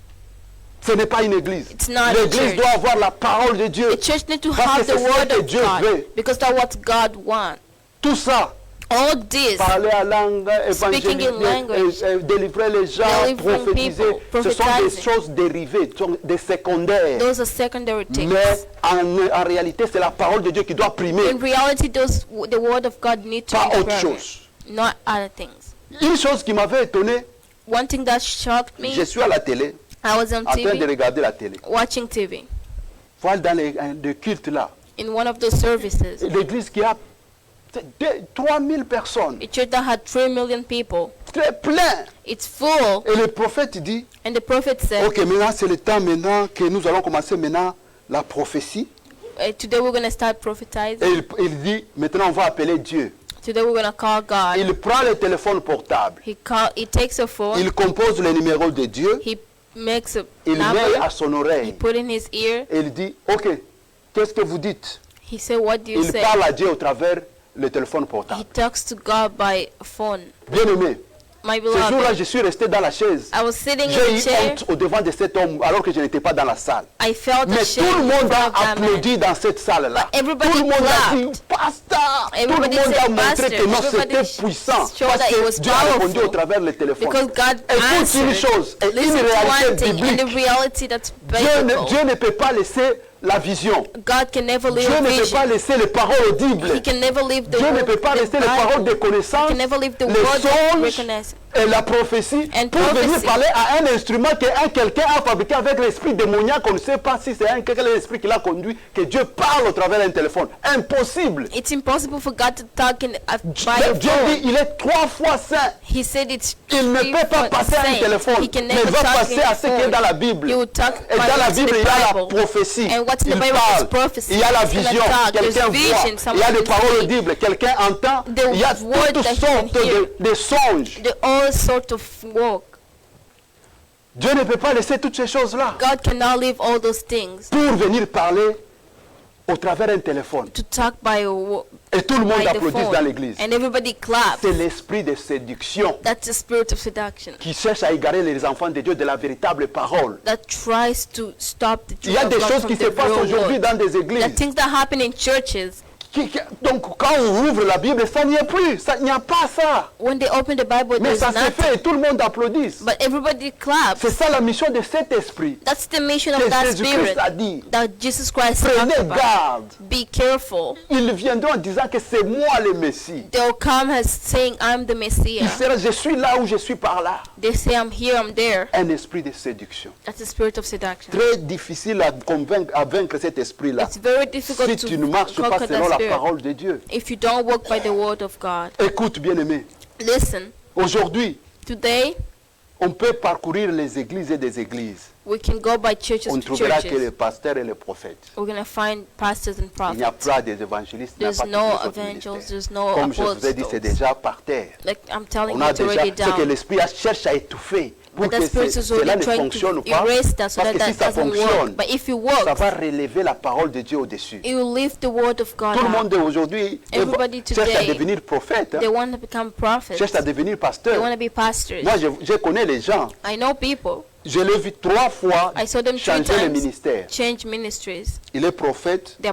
Speaker 2: ce n'est pas une église.
Speaker 3: It's not a
Speaker 2: L'église
Speaker 3: church.
Speaker 2: doit avoir la parole de Dieu.
Speaker 3: The church needs to
Speaker 2: Parce que
Speaker 3: have the
Speaker 2: c'est ce
Speaker 3: word
Speaker 2: que
Speaker 3: of
Speaker 2: Dieu
Speaker 3: God
Speaker 2: veut.
Speaker 3: because that's what God wants.
Speaker 2: Tout ça,
Speaker 3: All this,
Speaker 2: parler à langue,
Speaker 3: Speaking in language,
Speaker 2: évangéliser, délivrer les gens,
Speaker 3: delivering
Speaker 2: prophétiser,
Speaker 3: people,
Speaker 2: ce sont des
Speaker 3: prophetizing.
Speaker 2: choses dérivées, ce sont des secondaires.
Speaker 3: those are secondary things.
Speaker 2: Mais en réalité, c'est la parole de Dieu qui doit primer,
Speaker 3: In reality, the word of God needs to
Speaker 2: pas
Speaker 3: be
Speaker 2: autre
Speaker 3: present,
Speaker 2: chose.
Speaker 3: not other things.
Speaker 2: Une chose qui m'avait étonné,
Speaker 3: One thing that shocked me,
Speaker 2: je suis à la télé,
Speaker 3: I was on
Speaker 2: en train de
Speaker 3: TV,
Speaker 2: regarder la télé.
Speaker 3: watching TV,
Speaker 2: Voilà dans les cultes là,
Speaker 3: in one of those services,
Speaker 2: l'église qui a 3000 personnes,
Speaker 3: a church that had 3 million people.
Speaker 2: très plein.
Speaker 3: It's full,
Speaker 2: Et le prophète dit,
Speaker 3: and the prophet said,
Speaker 2: ok, maintenant c'est le temps maintenant que nous allons commencer maintenant la prophétie.
Speaker 3: today we're going to start prophetizing.
Speaker 2: Et il dit, maintenant on va appeler Dieu.
Speaker 3: Today we're going to call God.
Speaker 2: Il prend le téléphone portable,
Speaker 3: He takes a phone,
Speaker 2: il compose le numéro de Dieu,
Speaker 3: he makes a
Speaker 2: il met
Speaker 3: number,
Speaker 2: à son
Speaker 3: he
Speaker 2: oreille
Speaker 3: put in his ear,
Speaker 2: et il dit, ok, qu'est-ce que vous dites?
Speaker 3: he said, what do you
Speaker 2: Il
Speaker 3: say?
Speaker 2: parle à Dieu au travers le téléphone
Speaker 3: He
Speaker 2: portable.
Speaker 3: talks to God by phone.
Speaker 2: Bien aimé,
Speaker 3: My
Speaker 2: Ce jour-là,
Speaker 3: beloved,
Speaker 2: je suis resté dans la chaise.
Speaker 3: I was sitting in
Speaker 2: J'ai
Speaker 3: the
Speaker 2: eu
Speaker 3: chair.
Speaker 2: honte au devant de cet homme alors que je n'étais pas dans la salle.
Speaker 3: I felt
Speaker 2: Mais
Speaker 3: ashamed
Speaker 2: tout le
Speaker 3: in
Speaker 2: monde
Speaker 3: front
Speaker 2: a
Speaker 3: of that man.
Speaker 2: applaudi dans cette salle-là.
Speaker 3: But everybody
Speaker 2: Tout le monde a dit,
Speaker 3: clapped.
Speaker 2: pasteur. Tout le
Speaker 3: Everybody
Speaker 2: monde a
Speaker 3: said,
Speaker 2: montré
Speaker 3: "Pastor."
Speaker 2: que non,
Speaker 3: Everybody
Speaker 2: c'était puissant.
Speaker 3: showed
Speaker 2: Parce
Speaker 3: that it was
Speaker 2: que Dieu a répondu
Speaker 3: powerful.
Speaker 2: au travers le téléphone.
Speaker 3: Because God
Speaker 2: Écoute une
Speaker 3: answered.
Speaker 2: chose, et une
Speaker 3: Listen to
Speaker 2: réalité
Speaker 3: one thing, and the
Speaker 2: biblique.
Speaker 3: reality that's
Speaker 2: Dieu
Speaker 3: biblical.
Speaker 2: ne peut pas laisser la vision.
Speaker 3: God can never leave
Speaker 2: Dieu
Speaker 3: a
Speaker 2: ne peut
Speaker 3: vision.
Speaker 2: pas laisser les paroles audibles.
Speaker 3: He can never leave the
Speaker 2: Dieu ne
Speaker 3: word,
Speaker 2: peut pas
Speaker 3: the
Speaker 2: laisser les paroles de
Speaker 3: Bible.
Speaker 2: connaissance,
Speaker 3: He can never leave the
Speaker 2: les
Speaker 3: word of
Speaker 2: songes
Speaker 3: recognition.
Speaker 2: et la prophétie
Speaker 3: And
Speaker 2: pour venir
Speaker 3: prophecy.
Speaker 2: parler à un instrument que quelqu'un a fabriqué avec l'esprit démoniaque. On ne sait pas si c'est quel esprit qui l'a conduit, que Dieu parle au travers d'un téléphone. Impossible.
Speaker 3: It's impossible for God to talk by a
Speaker 2: Dieu
Speaker 3: phone.
Speaker 2: dit, il est 3 fois saint.
Speaker 3: He said it's
Speaker 2: Il ne peut pas passer à un téléphone,
Speaker 3: He can
Speaker 2: mais
Speaker 3: never
Speaker 2: il va
Speaker 3: talk
Speaker 2: passer
Speaker 3: in
Speaker 2: à
Speaker 3: a
Speaker 2: ce qui est
Speaker 3: phone.
Speaker 2: dans la Bible.
Speaker 3: He will talk
Speaker 2: Et dans la
Speaker 3: what's in
Speaker 2: Bible,
Speaker 3: the
Speaker 2: il y a la
Speaker 3: Bible.
Speaker 2: prophétie.
Speaker 3: And what's in the
Speaker 2: Il
Speaker 3: Bible
Speaker 2: parle.
Speaker 3: is prophecy.
Speaker 2: Il y a la
Speaker 3: It's gonna
Speaker 2: vision,
Speaker 3: talk.
Speaker 2: quelqu'un
Speaker 3: There's vision,
Speaker 2: voit. Il y a
Speaker 3: someone
Speaker 2: des
Speaker 3: can
Speaker 2: paroles
Speaker 3: speak.
Speaker 2: audibles, quelqu'un entend.
Speaker 3: The
Speaker 2: Il y a
Speaker 3: word
Speaker 2: toutes
Speaker 3: that you
Speaker 2: sortes
Speaker 3: can hear.
Speaker 2: de songes.
Speaker 3: The all sort of work.
Speaker 2: Dieu ne peut pas laisser toutes ces choses-là
Speaker 3: God cannot leave all those things
Speaker 2: pour venir parler au travers d'un téléphone.
Speaker 3: to talk by
Speaker 2: Et tout le monde
Speaker 3: the
Speaker 2: applaudit
Speaker 3: phone.
Speaker 2: dans l'église.
Speaker 3: And everybody claps.
Speaker 2: C'est l'esprit de séduction
Speaker 3: That's the spirit of seduction
Speaker 2: qui cherche à égarer les enfants de Dieu de la véritable parole.
Speaker 3: that tries to stop the
Speaker 2: Il y
Speaker 3: truth
Speaker 2: a
Speaker 3: of
Speaker 2: des
Speaker 3: God
Speaker 2: choses
Speaker 3: from
Speaker 2: qui
Speaker 3: the
Speaker 2: se passent
Speaker 3: real
Speaker 2: aujourd'hui
Speaker 3: world.
Speaker 2: dans des
Speaker 3: The
Speaker 2: églises.
Speaker 3: things that happen in churches,
Speaker 2: Donc quand on ouvre la Bible, ça n'y est plus. Il n'y a pas ça.
Speaker 3: when they open the Bible,
Speaker 2: Mais
Speaker 3: there's
Speaker 2: ça se
Speaker 3: nothing.
Speaker 2: fait et tout le monde applaudit.
Speaker 3: But everybody claps.
Speaker 2: C'est ça la mission de cet esprit.
Speaker 3: That's the mission
Speaker 2: Que
Speaker 3: of that
Speaker 2: Jésus-Christ
Speaker 3: spirit
Speaker 2: a dit.
Speaker 3: that Jesus Christ talked
Speaker 2: Prenez
Speaker 3: about.
Speaker 2: garde.
Speaker 3: Be careful.
Speaker 2: Ils viendront en disant que c'est moi le Messie.
Speaker 3: They'll come as saying, I'm the
Speaker 2: Il
Speaker 3: Messiah.
Speaker 2: sera, je suis là ou je suis par là.
Speaker 3: They say, I'm here, I'm there.
Speaker 2: Un esprit de séduction.
Speaker 3: That's the spirit of seduction.
Speaker 2: Très difficile à vaincre cet esprit-là.
Speaker 3: It's very difficult
Speaker 2: Si
Speaker 3: to
Speaker 2: tu ne marches pas
Speaker 3: conquer
Speaker 2: selon
Speaker 3: that
Speaker 2: la
Speaker 3: spirit
Speaker 2: parole de Dieu.
Speaker 3: if you don't walk by the word of God.
Speaker 2: Écoute, bien-aimé.
Speaker 3: Listen,
Speaker 2: Aujourd'hui,
Speaker 3: today
Speaker 2: on peut parcourir les églises et des églises.
Speaker 3: we can go by churches
Speaker 2: On ne
Speaker 3: to
Speaker 2: trouvera que les
Speaker 3: churches.
Speaker 2: pasteurs et les prophètes.
Speaker 3: We're going to find pastors and
Speaker 2: Il n'y a
Speaker 3: prophets.
Speaker 2: pas des évangélistes, il n'y a
Speaker 3: There's
Speaker 2: pas de
Speaker 3: no
Speaker 2: autres
Speaker 3: evangels,
Speaker 2: ministères.
Speaker 3: there's no
Speaker 2: Comme je vous ai dit, c'est
Speaker 3: apostles.
Speaker 2: déjà par terre.
Speaker 3: Like I'm telling
Speaker 2: On
Speaker 3: you,
Speaker 2: a
Speaker 3: it's
Speaker 2: déjà
Speaker 3: already
Speaker 2: ce que
Speaker 3: down.
Speaker 2: l'esprit cherche à étouffer pour
Speaker 3: But the
Speaker 2: que
Speaker 3: spirit is
Speaker 2: cela
Speaker 3: already
Speaker 2: ne
Speaker 3: trying
Speaker 2: fonctionne
Speaker 3: to
Speaker 2: pas.
Speaker 3: erase that so
Speaker 2: Parce
Speaker 3: that
Speaker 2: que si
Speaker 3: that
Speaker 2: ça
Speaker 3: doesn't
Speaker 2: fonctionne,
Speaker 3: work. But if it
Speaker 2: ça
Speaker 3: works,
Speaker 2: va relever la parole de Dieu au-dessus.
Speaker 3: it will lift the word of God
Speaker 2: Tout le
Speaker 3: up.
Speaker 2: monde aujourd'hui
Speaker 3: Everybody
Speaker 2: cherche à
Speaker 3: today,
Speaker 2: devenir prophète,
Speaker 3: They want to become prophets.
Speaker 2: cherche à devenir
Speaker 3: They
Speaker 2: pasteur.
Speaker 3: want to be pastors.
Speaker 2: Moi, je connais les gens.
Speaker 3: I know people.
Speaker 2: Je l'ai vu 3 fois
Speaker 3: I saw them 3
Speaker 2: changer le
Speaker 3: times
Speaker 2: ministère.
Speaker 3: change ministries.
Speaker 2: Il est prophète,
Speaker 3: They're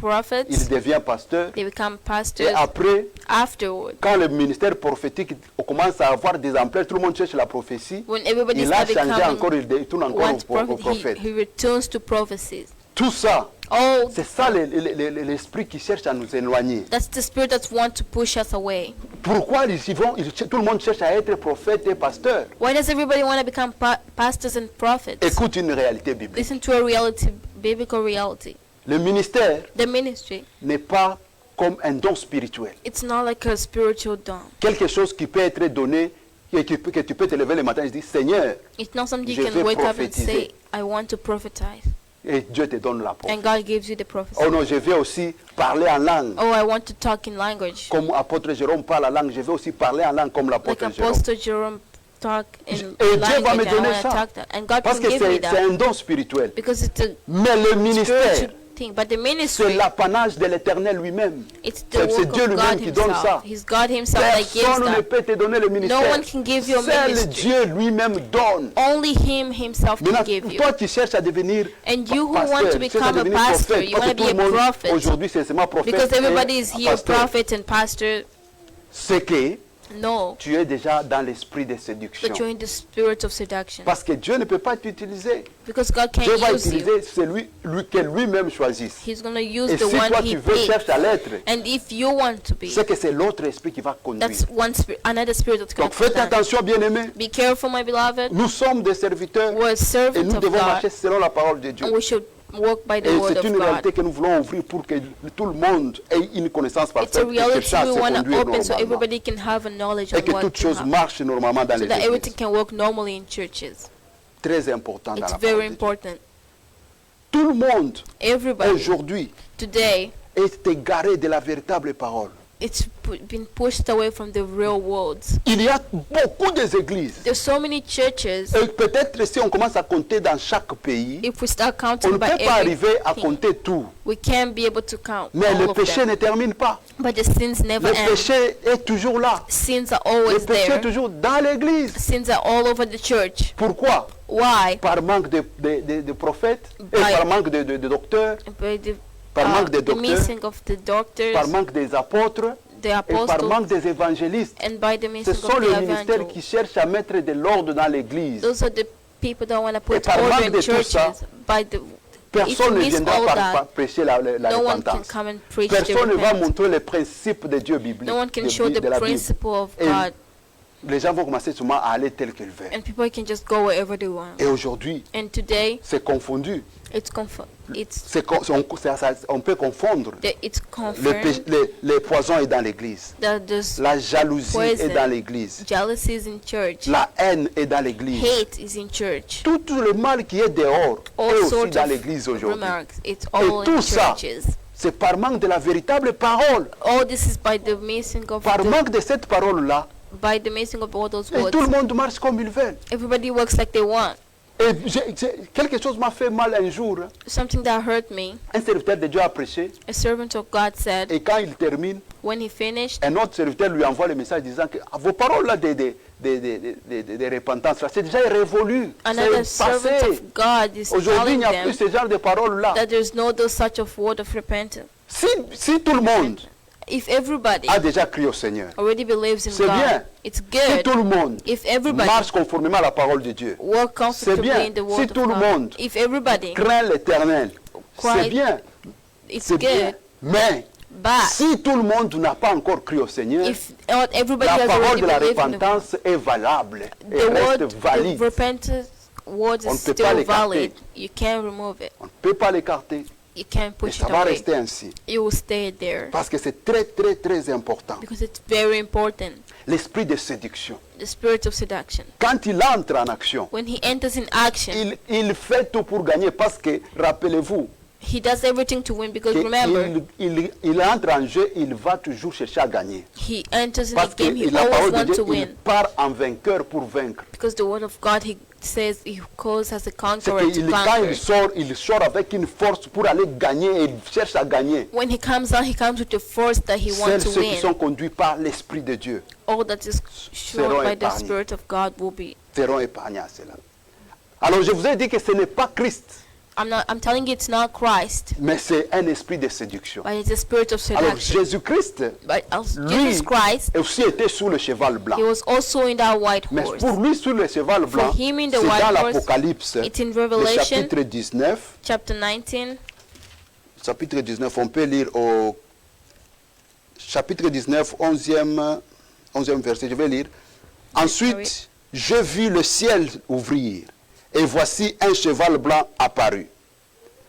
Speaker 3: prophets.
Speaker 2: il devient pasteur.
Speaker 3: They become
Speaker 2: Et
Speaker 3: pastors.
Speaker 2: après,
Speaker 3: Afterward,
Speaker 2: quand le ministère prophétique commence à avoir des ampleurs, tout le monde cherche la prophétie.
Speaker 3: when everybody
Speaker 2: Il a
Speaker 3: started
Speaker 2: changé encore,
Speaker 3: becoming
Speaker 2: il tourne encore
Speaker 3: one
Speaker 2: au
Speaker 3: prophet,
Speaker 2: prophète.
Speaker 3: he returns to prophecies.
Speaker 2: Tout ça,
Speaker 3: Oh,
Speaker 2: c'est ça l'esprit qui cherche à nous éloigner.
Speaker 3: that's the spirit that wants to push us away.
Speaker 2: Pourquoi tout le monde cherche à être prophète et pasteur?
Speaker 3: Why does everybody want to become pastors and prophets?
Speaker 2: Écoute une réalité biblique.
Speaker 3: Listen to a reality, biblical reality.
Speaker 2: Le ministère
Speaker 3: The ministry,
Speaker 2: n'est pas comme un don spirituel.
Speaker 3: it's not like a spiritual dawn.
Speaker 2: Quelque chose qui peut être donné et que tu peux te lever le matin et dire Seigneur,
Speaker 3: It's not something
Speaker 2: Je
Speaker 3: you can
Speaker 2: vais
Speaker 3: wake up and
Speaker 2: prophétiser.
Speaker 3: say, I want to prophesize.
Speaker 2: et Dieu te donne la prophétie.
Speaker 3: And God gives you the prophecy.
Speaker 2: Oh non, je vais aussi parler en langue.
Speaker 3: Oh, I want to talk in language.
Speaker 2: Comme apôtre Jérôme parle en langue, je vais aussi parler en langue comme
Speaker 3: Like
Speaker 2: l'apôtre Jérôme.
Speaker 3: Apostle Jerome talk in
Speaker 2: Et Dieu va me
Speaker 3: language. I
Speaker 2: donner
Speaker 3: want to
Speaker 2: ça.
Speaker 3: talk that. And God
Speaker 2: Parce
Speaker 3: can
Speaker 2: que
Speaker 3: give me
Speaker 2: c'est
Speaker 3: that.
Speaker 2: un don spirituel.
Speaker 3: Because it's a
Speaker 2: Mais le ministère,
Speaker 3: spiritual thing. But the
Speaker 2: c'est
Speaker 3: ministry,
Speaker 2: l'apanage de l'éternel lui-même.
Speaker 3: it's the
Speaker 2: C'est
Speaker 3: work
Speaker 2: Dieu
Speaker 3: of
Speaker 2: lui-même
Speaker 3: God
Speaker 2: qui donne
Speaker 3: himself.
Speaker 2: ça.
Speaker 3: He's God himself that gives
Speaker 2: Personne ne
Speaker 3: that.
Speaker 2: peut te donner le ministère.
Speaker 3: No one can give you a
Speaker 2: Seul
Speaker 3: ministry.
Speaker 2: Dieu lui-même donne.
Speaker 3: Only him himself can
Speaker 2: Maintenant,
Speaker 3: give you.
Speaker 2: toi qui cherches à devenir
Speaker 3: And you who
Speaker 2: pasteur,
Speaker 3: want to
Speaker 2: tu cherches à
Speaker 3: become a
Speaker 2: devenir
Speaker 3: pastor,
Speaker 2: prophète,
Speaker 3: you
Speaker 2: parce
Speaker 3: want
Speaker 2: que
Speaker 3: to
Speaker 2: tout
Speaker 3: be
Speaker 2: le
Speaker 3: a
Speaker 2: monde
Speaker 3: prophet.
Speaker 2: aujourd'hui c'est seulement prophète
Speaker 3: Because everybody is
Speaker 2: et
Speaker 3: here,
Speaker 2: pasteur.
Speaker 3: prophet and pastor.
Speaker 2: C'est que
Speaker 3: No,
Speaker 2: tu es déjà dans l'esprit de
Speaker 3: but
Speaker 2: séduction.
Speaker 3: you're in the spirit of seduction.
Speaker 2: Parce que Dieu ne peut pas t'utiliser.
Speaker 3: Because God
Speaker 2: Dieu
Speaker 3: can't
Speaker 2: va
Speaker 3: use you.
Speaker 2: utiliser celui que lui-même choisisse.
Speaker 3: He's going to use
Speaker 2: Et
Speaker 3: the
Speaker 2: si
Speaker 3: one
Speaker 2: toi
Speaker 3: he
Speaker 2: tu veux
Speaker 3: picked.
Speaker 2: chercher à l'être,
Speaker 3: And if you want to be,
Speaker 2: c'est que c'est l'autre esprit qui va conduire.
Speaker 3: that's one spirit, another spirit that's going
Speaker 2: Donc
Speaker 3: to
Speaker 2: faites attention, bien-aimés.
Speaker 3: Be careful, my beloved.
Speaker 2: Nous sommes des serviteurs
Speaker 3: We're
Speaker 2: et
Speaker 3: servants
Speaker 2: nous
Speaker 3: of
Speaker 2: devons marcher
Speaker 3: God,
Speaker 2: selon la parole de Dieu.
Speaker 3: and we should walk by the
Speaker 2: Et
Speaker 3: word
Speaker 2: c'est
Speaker 3: of
Speaker 2: une réalité
Speaker 3: God.
Speaker 2: que nous voulons ouvrir pour que tout le monde ait une connaissance
Speaker 3: It's a
Speaker 2: parfaite et que
Speaker 3: reality
Speaker 2: ça
Speaker 3: we
Speaker 2: se
Speaker 3: want to
Speaker 2: conduire
Speaker 3: open so
Speaker 2: normalement.
Speaker 3: everybody can have a knowledge
Speaker 2: Et
Speaker 3: of
Speaker 2: que
Speaker 3: what
Speaker 2: toutes
Speaker 3: to
Speaker 2: choses
Speaker 3: have,
Speaker 2: marchent normalement dans
Speaker 3: so
Speaker 2: les
Speaker 3: that everything
Speaker 2: églises.
Speaker 3: can work normally in churches.
Speaker 2: Très important dans
Speaker 3: It's
Speaker 2: la
Speaker 3: very
Speaker 2: parole de Dieu.
Speaker 3: important.
Speaker 2: Tout le monde
Speaker 3: Everybody
Speaker 2: aujourd'hui
Speaker 3: today,
Speaker 2: est égaré de la véritable parole.
Speaker 3: it's been pushed away from the real world.
Speaker 2: Il y a beaucoup d'églises.
Speaker 3: There's so many churches.
Speaker 2: Et peut-être si on commence à compter dans chaque pays,
Speaker 3: If we start
Speaker 2: on
Speaker 3: counting
Speaker 2: ne
Speaker 3: by
Speaker 2: peut pas arriver à
Speaker 3: everything,
Speaker 2: compter tout.
Speaker 3: we can't be able to count
Speaker 2: Mais
Speaker 3: all
Speaker 2: le
Speaker 3: of
Speaker 2: péché
Speaker 3: them.
Speaker 2: ne termine pas.
Speaker 3: But the sins never
Speaker 2: Le
Speaker 3: end.
Speaker 2: péché est toujours là.
Speaker 3: Sins are
Speaker 2: Le
Speaker 3: always
Speaker 2: péché est
Speaker 3: there.
Speaker 2: toujours dans l'église.
Speaker 3: Sins are all over the church.
Speaker 2: Pourquoi?
Speaker 3: Why?
Speaker 2: Par manque de prophètes, et
Speaker 3: By-
Speaker 2: par manque de docteurs,
Speaker 3: By the,
Speaker 2: par manque de
Speaker 3: the
Speaker 2: docteurs,
Speaker 3: missing of the doctors,
Speaker 2: par manque des apôtres
Speaker 3: the
Speaker 2: et par
Speaker 3: apostles,
Speaker 2: manque des évangélistes.
Speaker 3: and by the
Speaker 2: Ce
Speaker 3: missing
Speaker 2: sont
Speaker 3: of
Speaker 2: les
Speaker 3: the
Speaker 2: ministères
Speaker 3: evangelists.
Speaker 2: qui cherchent à mettre de l'ordre dans l'église.
Speaker 3: Those are the people that want to put
Speaker 2: par
Speaker 3: order
Speaker 2: manque
Speaker 3: in
Speaker 2: de tout ça,
Speaker 3: churches. By the, if
Speaker 2: Personne
Speaker 3: you
Speaker 2: ne
Speaker 3: miss
Speaker 2: viendra
Speaker 3: all
Speaker 2: par
Speaker 3: that,
Speaker 2: prêcher la
Speaker 3: no one can
Speaker 2: repentance.
Speaker 3: come and preach the
Speaker 2: Personne ne va
Speaker 3: repentance.
Speaker 2: montrer les principes de Dieu biblique.
Speaker 3: No one can
Speaker 2: de
Speaker 3: show
Speaker 2: Bi-
Speaker 3: the
Speaker 2: de la Bible.
Speaker 3: principle of
Speaker 2: Et
Speaker 3: God,
Speaker 2: les gens vont commencer sûrement à aller tel qu'ils veulent.
Speaker 3: and people can just go wherever they want.
Speaker 2: Et aujourd'hui,
Speaker 3: And today,
Speaker 2: c'est confondu.
Speaker 3: it's
Speaker 2: On peut confondre.
Speaker 3: it's confirmed
Speaker 2: Les poisons est dans l'église.
Speaker 3: that there's
Speaker 2: La jalousie
Speaker 3: poison,
Speaker 2: est dans l'église.
Speaker 3: jealousy is in church,
Speaker 2: La haine est dans l'église.
Speaker 3: hate is in church,
Speaker 2: Tout le mal qui est dehors est
Speaker 3: all
Speaker 2: aussi
Speaker 3: sorts
Speaker 2: dans
Speaker 3: of
Speaker 2: l'église aujourd'hui.
Speaker 3: remarks. It's all
Speaker 2: tout
Speaker 3: in
Speaker 2: ça,
Speaker 3: churches.
Speaker 2: C'est par manque de la véritable parole.
Speaker 3: All this is by the missing of
Speaker 2: Par manque de cette parole-là,
Speaker 3: by the missing of all those
Speaker 2: et
Speaker 3: words.
Speaker 2: tout le monde marche comme il veut.
Speaker 3: Everybody works like they want.
Speaker 2: Et quelque chose m'a fait mal un jour.
Speaker 3: Something that hurt me.
Speaker 2: Un serviteur de Dieu a prêché
Speaker 3: A servant of God said,
Speaker 2: et quand il termine,
Speaker 3: when he finished,
Speaker 2: un autre serviteur lui envoie le message disant que vos paroles là de repentance, là, c'est déjà révolu.
Speaker 3: another
Speaker 2: C'est
Speaker 3: servant
Speaker 2: passé.
Speaker 3: of God is
Speaker 2: Aujourd'hui, il
Speaker 3: telling
Speaker 2: n'y a plus
Speaker 3: them
Speaker 2: ce genre de paroles là.
Speaker 3: that there's no such of word of repentance.
Speaker 2: Si tout le monde
Speaker 3: If everybody
Speaker 2: a déjà crié au Seigneur,
Speaker 3: already believes in
Speaker 2: c'est bien.
Speaker 3: God, it's
Speaker 2: Si
Speaker 3: good.
Speaker 2: tout le monde
Speaker 3: If everybody
Speaker 2: marche conformément à la parole de Dieu,
Speaker 3: work
Speaker 2: c'est
Speaker 3: comfortably
Speaker 2: bien.
Speaker 3: in the
Speaker 2: Si
Speaker 3: word of
Speaker 2: tout le
Speaker 3: God,
Speaker 2: monde
Speaker 3: if everybody,
Speaker 2: craint l'Éternel, c'est
Speaker 3: Christ,
Speaker 2: bien.
Speaker 3: it's
Speaker 2: C'est bien.
Speaker 3: good.
Speaker 2: Mais
Speaker 3: But
Speaker 2: si tout le monde n'a pas encore crié au Seigneur,
Speaker 3: if not everybody
Speaker 2: la
Speaker 3: has
Speaker 2: parole
Speaker 3: already
Speaker 2: de la
Speaker 3: believed in
Speaker 2: repentance est valable et
Speaker 3: the word,
Speaker 2: reste valide.
Speaker 3: the repentance word
Speaker 2: On
Speaker 3: is
Speaker 2: ne peut pas
Speaker 3: still
Speaker 2: l'écarter.
Speaker 3: valid. You can't remove it.
Speaker 2: On ne peut pas l'écarter.
Speaker 3: You can't
Speaker 2: Et
Speaker 3: push
Speaker 2: ça
Speaker 3: it
Speaker 2: va
Speaker 3: away.
Speaker 2: rester ainsi.
Speaker 3: It will stay there
Speaker 2: Parce que c'est très, très, très important.
Speaker 3: because it's very important.
Speaker 2: L'esprit de séduction.
Speaker 3: The spirit of seduction.
Speaker 2: Quand il entre en action,
Speaker 3: When he enters in action,
Speaker 2: il fait tout pour gagner parce que, rappelez-vous,
Speaker 3: he does everything to win because remember,
Speaker 2: il entre en jeu, il va toujours chercher à gagner.
Speaker 3: he enters in
Speaker 2: Parce
Speaker 3: the
Speaker 2: que
Speaker 3: game, he
Speaker 2: la
Speaker 3: always
Speaker 2: parole de
Speaker 3: wants
Speaker 2: Dieu,
Speaker 3: to
Speaker 2: il
Speaker 3: win.
Speaker 2: part en vainqueur pour vaincre.
Speaker 3: Because the word of God, he says he goes as a
Speaker 2: C'est
Speaker 3: conqueror
Speaker 2: que
Speaker 3: to
Speaker 2: quand
Speaker 3: conquer.
Speaker 2: il sort avec une force pour aller gagner et il cherche à gagner.
Speaker 3: When he comes out, he comes with the force that he wants
Speaker 2: Seuls
Speaker 3: to
Speaker 2: ceux qui
Speaker 3: win.
Speaker 2: sont conduits par l'Esprit de Dieu
Speaker 3: All that is shown
Speaker 2: seront
Speaker 3: by the
Speaker 2: épargnés.
Speaker 3: Spirit of God will be.
Speaker 2: seront épargnés à cela. Alors je vous ai dit que ce n'est pas Christ,
Speaker 3: I'm telling you, it's not Christ,
Speaker 2: mais c'est un esprit de séduction.
Speaker 3: but it's a spirit of
Speaker 2: Alors
Speaker 3: seduction.
Speaker 2: Jésus-Christ,
Speaker 3: But
Speaker 2: lui,
Speaker 3: Jesus Christ,
Speaker 2: aussi était sous le cheval blanc.
Speaker 3: he was also in that white
Speaker 2: Mais
Speaker 3: horse.
Speaker 2: pour lui, sur le cheval blanc,
Speaker 3: him in
Speaker 2: c'est
Speaker 3: the white
Speaker 2: dans
Speaker 3: horse,
Speaker 2: l'Apocalypse,
Speaker 3: it's in
Speaker 2: le
Speaker 3: Revelation,
Speaker 2: chapitre 19.
Speaker 3: chapter 19.
Speaker 2: Chapitre 19, on peut lire au chapitre 19, 11e verset, je vais lire. Ensuite, je vis le ciel ouvrir, et voici un cheval blanc apparu.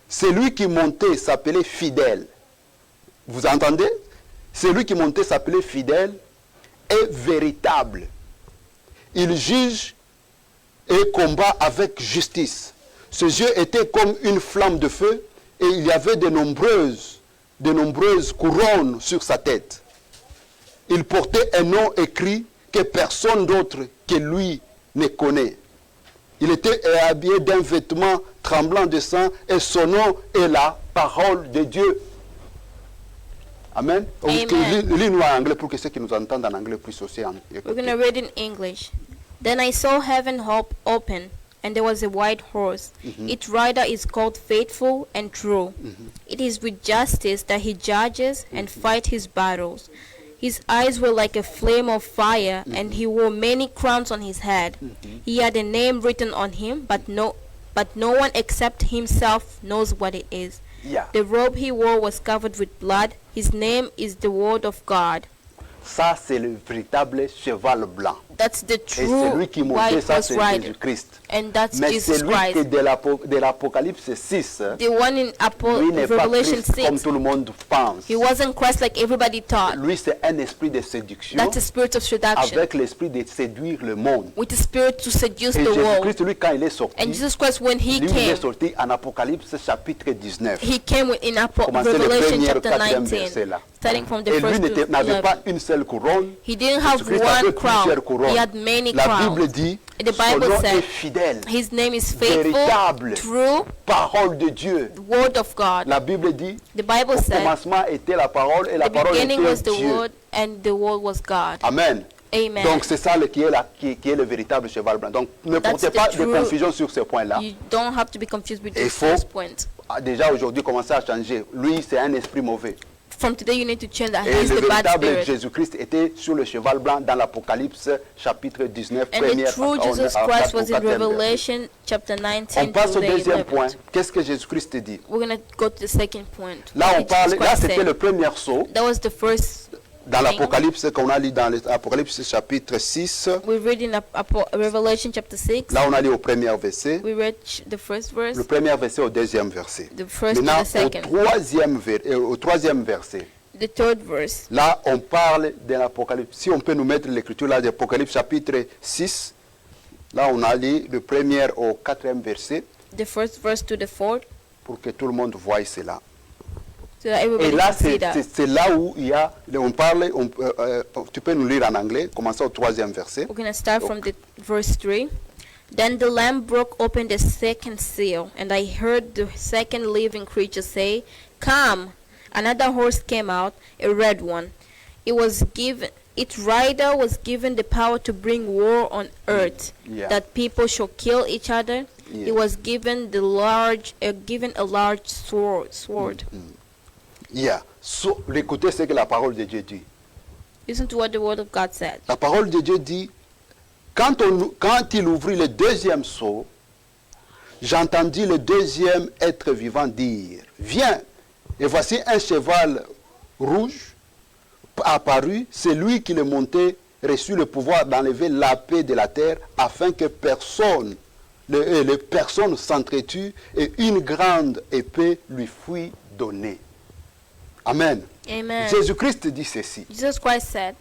Speaker 2: Celui qui montait s'appelait Fidèle. Vous entendez? Celui qui montait s'appelait Fidèle et véritable. Il juge et combat avec justice. Ses yeux étaient comme une flamme de feu, et il y avait de nombreuses couronnes sur sa tête. Il portait un nom écrit que personne d'autre que lui ne connaît. Il était habillé d'un vêtement tremblant de sang, et son nom est la parole de Dieu. Amen.
Speaker 3: Amen.
Speaker 2: Lis-nous en anglais pour que ceux qui nous entendent en anglais puissent aussi écouter.
Speaker 3: We're going to read in English. Then I saw heaven open, and there was a white horse. Its rider is called Faithful and True. It is with justice that he judges and fights his battles. His eyes were like a flame of fire, and he wore many crowns on his head. He had a name written on him, but no one except himself knows what it is.
Speaker 2: Yeah.
Speaker 3: The robe he wore was covered with blood. His name is the Word of God.
Speaker 2: Ça, c'est le véritable cheval blanc.
Speaker 3: That's the
Speaker 2: Et
Speaker 3: true
Speaker 2: celui qui montait
Speaker 3: white
Speaker 2: ça,
Speaker 3: horse
Speaker 2: c'est
Speaker 3: rider.
Speaker 2: Jésus-Christ.
Speaker 3: And that's
Speaker 2: Mais
Speaker 3: Jesus
Speaker 2: celui qui est
Speaker 3: Christ.
Speaker 2: de l'Apocalypse 6,
Speaker 3: The one in
Speaker 2: lui n'est pas
Speaker 3: Revelation
Speaker 2: Christ comme
Speaker 3: 6.
Speaker 2: tout le monde pense.
Speaker 3: He wasn't Christ like everybody thought.
Speaker 2: Lui, c'est un esprit de séduction
Speaker 3: That's a spirit of seduction.
Speaker 2: avec l'esprit de séduire le monde.
Speaker 3: With the spirit to seduce
Speaker 2: Et
Speaker 3: the world.
Speaker 2: Jésus-Christ, lui, quand il est sorti,
Speaker 3: And Jesus Christ, when he
Speaker 2: lui, il est
Speaker 3: came,
Speaker 2: sorti en Apocalypse chapitre 19.
Speaker 3: he came in
Speaker 2: Commencez le
Speaker 3: Revelation
Speaker 2: premier
Speaker 3: chapter
Speaker 2: quatrième
Speaker 3: 19,
Speaker 2: verset là.
Speaker 3: starting from the
Speaker 2: Et lui
Speaker 3: first to
Speaker 2: n'avait pas
Speaker 3: 11.
Speaker 2: une seule couronne.
Speaker 3: He didn't have
Speaker 2: Jésus-Christ avait
Speaker 3: one crown.
Speaker 2: plusieurs couronnes.
Speaker 3: He had many
Speaker 2: La Bible
Speaker 3: crowns.
Speaker 2: dit,
Speaker 3: The
Speaker 2: son
Speaker 3: Bible
Speaker 2: nom
Speaker 3: said,
Speaker 2: est fidèle,
Speaker 3: his name is faithful,
Speaker 2: véritable,
Speaker 3: true,
Speaker 2: parole de Dieu.
Speaker 3: word of God.
Speaker 2: La Bible dit,
Speaker 3: The Bible
Speaker 2: au
Speaker 3: said,
Speaker 2: commencement était la parole et la
Speaker 3: the
Speaker 2: parole
Speaker 3: beginning
Speaker 2: était
Speaker 3: was the
Speaker 2: Dieu.
Speaker 3: word, and the word was God.
Speaker 2: Amen.
Speaker 3: Amen.
Speaker 2: Donc c'est ça qui est le véritable cheval blanc. Donc ne
Speaker 3: That's
Speaker 2: portez
Speaker 3: the
Speaker 2: pas de
Speaker 3: true-
Speaker 2: confusion sur ce point-là.
Speaker 3: You don't have to be confused with
Speaker 2: Il
Speaker 3: this
Speaker 2: faut
Speaker 3: first point.
Speaker 2: déjà aujourd'hui commencer à changer. Lui, c'est un esprit mauvais.
Speaker 3: From today, you need to change that
Speaker 2: Et
Speaker 3: he's
Speaker 2: le
Speaker 3: the bad
Speaker 2: véritable
Speaker 3: spirit.
Speaker 2: Jésus-Christ était sur le cheval blanc dans l'Apocalypse chapitre 19,
Speaker 3: And the
Speaker 2: première
Speaker 3: true Jesus Christ was in Revelation chapter 19
Speaker 2: On passe
Speaker 3: to
Speaker 2: au
Speaker 3: the
Speaker 2: deuxième
Speaker 3: 11th.
Speaker 2: point. Qu'est-ce que Jésus-Christ dit?
Speaker 3: We're going to go to the second point.
Speaker 2: Là,
Speaker 3: What
Speaker 2: on
Speaker 3: did
Speaker 2: parle,
Speaker 3: Jesus
Speaker 2: là,
Speaker 3: Christ
Speaker 2: c'était
Speaker 3: say?
Speaker 2: le premier saut
Speaker 3: That was the first
Speaker 2: dans
Speaker 3: thing.
Speaker 2: l'Apocalypse qu'on a lu dans l'Apocalypse chapitre 6.
Speaker 3: We read in Revelation chapter 6.
Speaker 2: Là, on a lu au premier verset.
Speaker 3: We read the first verse,
Speaker 2: Le premier verset au deuxième verset.
Speaker 3: the first
Speaker 2: Maintenant,
Speaker 3: and the second,
Speaker 2: au troisième verset.
Speaker 3: the third verse.
Speaker 2: Là, on parle de l'Apocalypse. Si on peut nous mettre l'écriture là d'Apocalypse chapitre 6, là, on a lu le premier au quatrième verset
Speaker 3: The first verse to the fourth,
Speaker 2: pour que tout le monde voie cela.
Speaker 3: so that
Speaker 2: Et
Speaker 3: everybody
Speaker 2: là,
Speaker 3: can see that.
Speaker 2: c'est là où il y a, on parle, tu peux nous lire en anglais, commençons au troisième verset.
Speaker 3: We're going to start from the verse 3. Then the Lamb broke open the second seal, and I heard the second living creature say, "Come!" Another horse came out, a red one. Its rider was given the power to bring war on earth,
Speaker 2: Yeah.
Speaker 3: that people should kill each other.
Speaker 2: Yeah.
Speaker 3: He was given a large sword.
Speaker 2: Yeah. So, écoutez ce que la parole de Dieu dit.
Speaker 3: Listen to what the word of God said.
Speaker 2: La parole de Dieu dit, quand il ouvrit le deuxième sceau, j'entendis le deuxième être vivant dire, viens, et voici un cheval rouge apparu, c'est lui qui le montait, reçut le pouvoir d'enlever la paix de la terre, afin que personne, les personnes s'entretuent, et une grande épée lui fut donnée. Amen.
Speaker 3: Amen.
Speaker 2: Jésus-Christ dit ceci.
Speaker 3: Jesus Christ said,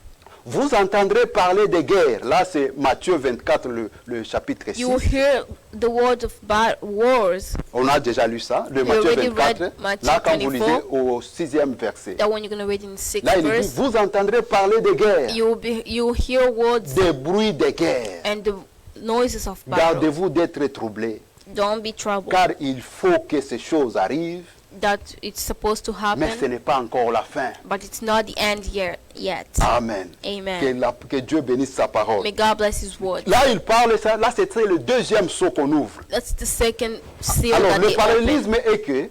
Speaker 2: Vous entendrez parler de guerre. Là, c'est Matthieu 24, le chapitre 6.
Speaker 3: "You will hear the words of wars."
Speaker 2: On a déjà lu ça, le
Speaker 3: We
Speaker 2: Matthieu
Speaker 3: already
Speaker 2: 24.
Speaker 3: read Matthew
Speaker 2: Là, quand vous
Speaker 3: 24.
Speaker 2: lisez au 6e verset.
Speaker 3: That one you're going to read in the sixth
Speaker 2: Là, il dit,
Speaker 3: verse.
Speaker 2: vous entendrez parler de guerre,
Speaker 3: You will hear words
Speaker 2: des bruits de guerre.
Speaker 3: and the noises of battle.
Speaker 2: Gardez-vous d'être troublés,
Speaker 3: Don't be troubled.
Speaker 2: car il faut que ces choses arrivent,
Speaker 3: That it's supposed to
Speaker 2: mais ce
Speaker 3: happen,
Speaker 2: n'est pas encore la fin.
Speaker 3: but it's not the end yet.
Speaker 2: Amen.
Speaker 3: Amen.
Speaker 2: Que Dieu bénisse sa parole.
Speaker 3: May God bless His word.
Speaker 2: Là, il parle, ça, là, c'est le deuxième saut qu'on ouvre.
Speaker 3: That's the second seal
Speaker 2: Alors,
Speaker 3: that
Speaker 2: le
Speaker 3: they open.
Speaker 2: parallélisme est que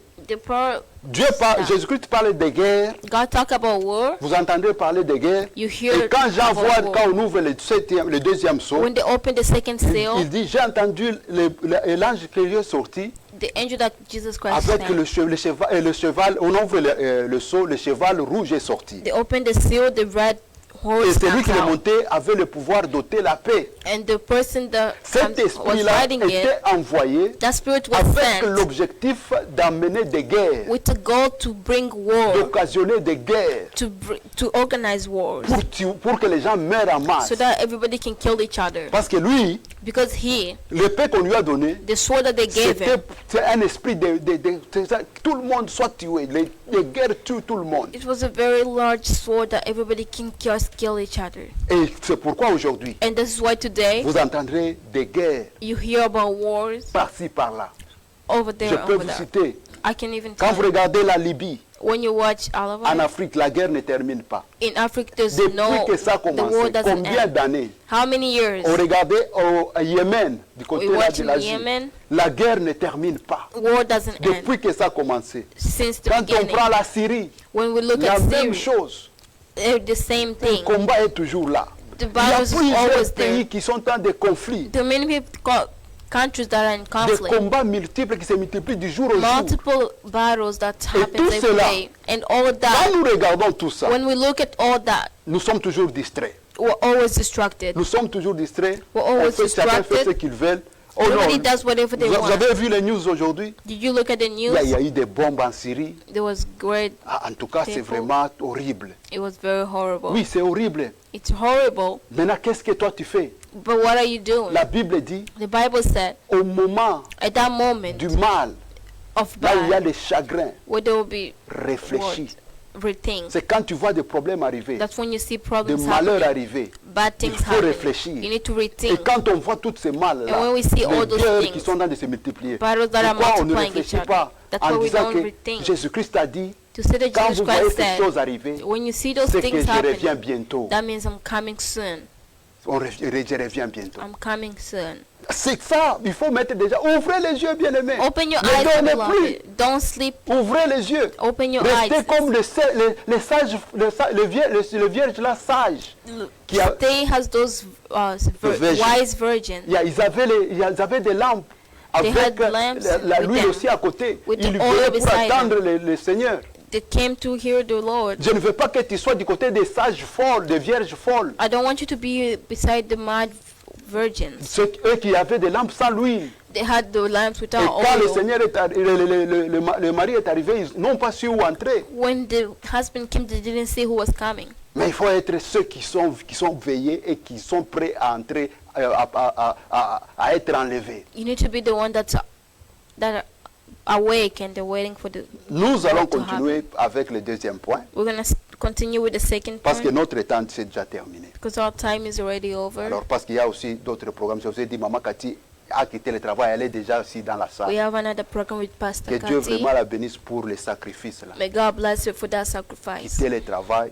Speaker 2: Dieu parle, Jésus-Christ parle de guerre.
Speaker 3: God talk about war.
Speaker 2: Vous entendez parler de guerre.
Speaker 3: You hear
Speaker 2: Et quand Jean
Speaker 3: about
Speaker 2: voit,
Speaker 3: war.
Speaker 2: quand on ouvre le deuxième saut,
Speaker 3: When they open the second
Speaker 2: il
Speaker 3: seal,
Speaker 2: dit, j'ai entendu l'ange qui est sorti
Speaker 3: the angel that Jesus Christ
Speaker 2: avec
Speaker 3: sent,
Speaker 2: le cheval, on ouvre le saut, le cheval rouge est sorti.
Speaker 3: they open the seal, the red
Speaker 2: Et
Speaker 3: horse
Speaker 2: celui
Speaker 3: comes
Speaker 2: qui le
Speaker 3: out.
Speaker 2: montait avait le pouvoir d'ôter la paix.
Speaker 3: And the person that
Speaker 2: Cet
Speaker 3: was
Speaker 2: esprit-là
Speaker 3: riding it,
Speaker 2: était envoyé
Speaker 3: that spirit was
Speaker 2: avec
Speaker 3: sent
Speaker 2: l'objectif d'amener des guerres,
Speaker 3: with the goal to bring war,
Speaker 2: d'occasionner des guerres,
Speaker 3: to organize wars,
Speaker 2: pour que les gens meurent en masse.
Speaker 3: so that everybody can kill each other.
Speaker 2: Parce que lui,
Speaker 3: Because he,
Speaker 2: l'épée qu'on lui a donnée,
Speaker 3: the sword that they gave him,
Speaker 2: c'est un esprit tout le monde soit tué, les guerres tuent tout le monde.
Speaker 3: it was a very large sword that everybody can just kill each other.
Speaker 2: Et c'est pourquoi aujourd'hui,
Speaker 3: And this is why today
Speaker 2: vous entendrez des guerres
Speaker 3: you hear about wars
Speaker 2: par-ci par-là.
Speaker 3: over
Speaker 2: Je
Speaker 3: there,
Speaker 2: peux
Speaker 3: over
Speaker 2: vous
Speaker 3: there.
Speaker 2: citer,
Speaker 3: I can even
Speaker 2: quand
Speaker 3: tell
Speaker 2: vous
Speaker 3: you,
Speaker 2: regardez la Libye,
Speaker 3: when you watch all of
Speaker 2: en
Speaker 3: it,
Speaker 2: Afrique, la guerre ne termine pas.
Speaker 3: in Africa there's
Speaker 2: Depuis
Speaker 3: no,
Speaker 2: que ça a
Speaker 3: the war
Speaker 2: commencé,
Speaker 3: doesn't
Speaker 2: combien
Speaker 3: end.
Speaker 2: d'années?
Speaker 3: How many years?
Speaker 2: On regardait au Yémen, du côté
Speaker 3: We
Speaker 2: là
Speaker 3: watch
Speaker 2: de
Speaker 3: in
Speaker 2: l'Asie.
Speaker 3: Yemen.
Speaker 2: La guerre ne termine pas.
Speaker 3: War doesn't end
Speaker 2: Depuis que ça a commencé.
Speaker 3: since the
Speaker 2: Quand on
Speaker 3: beginning.
Speaker 2: prend la Syrie,
Speaker 3: When we look
Speaker 2: la
Speaker 3: at
Speaker 2: même
Speaker 3: Syria,
Speaker 2: chose.
Speaker 3: the same
Speaker 2: Le
Speaker 3: thing.
Speaker 2: combat est toujours là.
Speaker 3: The
Speaker 2: Il y a
Speaker 3: violence is always
Speaker 2: plusieurs pays
Speaker 3: there.
Speaker 2: qui sont en des conflits.
Speaker 3: There are many countries that are in
Speaker 2: Des
Speaker 3: conflict.
Speaker 2: combats multiples qui se multiplient du jour au jour.
Speaker 3: Multiple battles that happen
Speaker 2: tout
Speaker 3: every
Speaker 2: cela,
Speaker 3: day. And all
Speaker 2: Quand
Speaker 3: that,
Speaker 2: nous regardons tout ça,
Speaker 3: when we look at all that,
Speaker 2: nous sommes toujours distraits.
Speaker 3: We're always distracted.
Speaker 2: Nous sommes toujours distraits.
Speaker 3: We're always
Speaker 2: Chacun fait ce
Speaker 3: distracted.
Speaker 2: qu'ils veulent. Oh
Speaker 3: Everybody
Speaker 2: non,
Speaker 3: does whatever they
Speaker 2: vous
Speaker 3: want.
Speaker 2: avez vu les news aujourd'hui?
Speaker 3: Did you look at the
Speaker 2: Il
Speaker 3: news?
Speaker 2: y a eu des bombes en Syrie.
Speaker 3: There was great.
Speaker 2: Ah, en tout cas, c'est
Speaker 3: People.
Speaker 2: vraiment horrible.
Speaker 3: It was very horrible.
Speaker 2: Oui, c'est horrible.
Speaker 3: It's horrible.
Speaker 2: Maintenant, qu'est-ce que toi tu fais?
Speaker 3: But what are you doing?
Speaker 2: La Bible dit,
Speaker 3: The Bible said,
Speaker 2: au moment
Speaker 3: at that moment
Speaker 2: du mal,
Speaker 3: of
Speaker 2: là où il y a
Speaker 3: bad,
Speaker 2: des chagrins,
Speaker 3: where there will be
Speaker 2: réfléchis.
Speaker 3: things.
Speaker 2: C'est quand tu vois des problèmes arriver,
Speaker 3: That's when you see
Speaker 2: des
Speaker 3: problems
Speaker 2: malheurs
Speaker 3: happening,
Speaker 2: arriver.
Speaker 3: bad
Speaker 2: Il
Speaker 3: things
Speaker 2: faut
Speaker 3: happening.
Speaker 2: réfléchir.
Speaker 3: You need to
Speaker 2: Et
Speaker 3: rethink.
Speaker 2: quand on voit toutes ces mal-là,
Speaker 3: And when we see all
Speaker 2: les
Speaker 3: those
Speaker 2: guerres
Speaker 3: things,
Speaker 2: qui sont en train de se multiplier,
Speaker 3: battles that are
Speaker 2: pourquoi on ne
Speaker 3: multiplying each
Speaker 2: réfléchit
Speaker 3: other?
Speaker 2: pas
Speaker 3: That's
Speaker 2: en
Speaker 3: why we
Speaker 2: disant
Speaker 3: don't
Speaker 2: que
Speaker 3: rethink.
Speaker 2: Jésus-Christ a dit,
Speaker 3: To say that
Speaker 2: quand
Speaker 3: Jesus
Speaker 2: vous voyez
Speaker 3: Christ
Speaker 2: ces choses
Speaker 3: said,
Speaker 2: arriver,
Speaker 3: when you see those
Speaker 2: c'est que
Speaker 3: things
Speaker 2: je reviens
Speaker 3: happening,
Speaker 2: bientôt.
Speaker 3: that means I'm coming soon.
Speaker 2: Je reviens bientôt.
Speaker 3: I'm coming soon.
Speaker 2: C'est ça, il faut mettre déjà. Ouvrez les yeux, bien-aimés.
Speaker 3: Open your
Speaker 2: Ne
Speaker 3: eyes,
Speaker 2: dormez plus.
Speaker 3: beloved. Don't sleep.
Speaker 2: Ouvrez les yeux.
Speaker 3: Open your
Speaker 2: Restez
Speaker 3: eyes.
Speaker 2: comme les sages, le vierge là sage. Qui a-
Speaker 3: They has those
Speaker 2: virgin.
Speaker 3: wise virgins.
Speaker 2: Ils avaient des lampes avec
Speaker 3: had lamps with
Speaker 2: l'huile
Speaker 3: them,
Speaker 2: aussi à côté.
Speaker 3: with the
Speaker 2: Ils
Speaker 3: oil
Speaker 2: venaient pour
Speaker 3: beside
Speaker 2: attendre le Seigneur.
Speaker 3: They came to hear the Lord.
Speaker 2: Je ne veux pas que tu sois du côté des sages folles, des vierges folles.
Speaker 3: I don't want you to be beside the mad virgins.
Speaker 2: Eux qui avaient des lampes sans l'huile.
Speaker 3: They had the lamps
Speaker 2: Et
Speaker 3: without
Speaker 2: quand le
Speaker 3: oil.
Speaker 2: Seigneur le mari est arrivé, ils n'ont pas su où entrer.
Speaker 3: When the husband came, they didn't see who was coming.
Speaker 2: Mais il faut être ceux qui sont veillés et qui sont prêts à entrer, à être enlevés.
Speaker 3: You need to be the one that are awake and they're waiting for the.
Speaker 2: Nous allons
Speaker 3: to
Speaker 2: continuer avec le deuxième point,
Speaker 3: We're gonna continue with the second
Speaker 2: parce que
Speaker 3: point
Speaker 2: notre temps c'est déjà terminé.
Speaker 3: because our time is already over.
Speaker 2: Alors parce qu'il y a aussi d'autres programmes. Je vous ai dit, Maman Cathy a quitté le travail, elle est déjà aussi dans la
Speaker 3: We
Speaker 2: salle.
Speaker 3: have another program with Pastor
Speaker 2: Que Dieu
Speaker 3: Kati.
Speaker 2: vraiment la bénisse pour les sacrifices là.
Speaker 3: May God bless you for that sacrifice.
Speaker 2: Quitter le travail,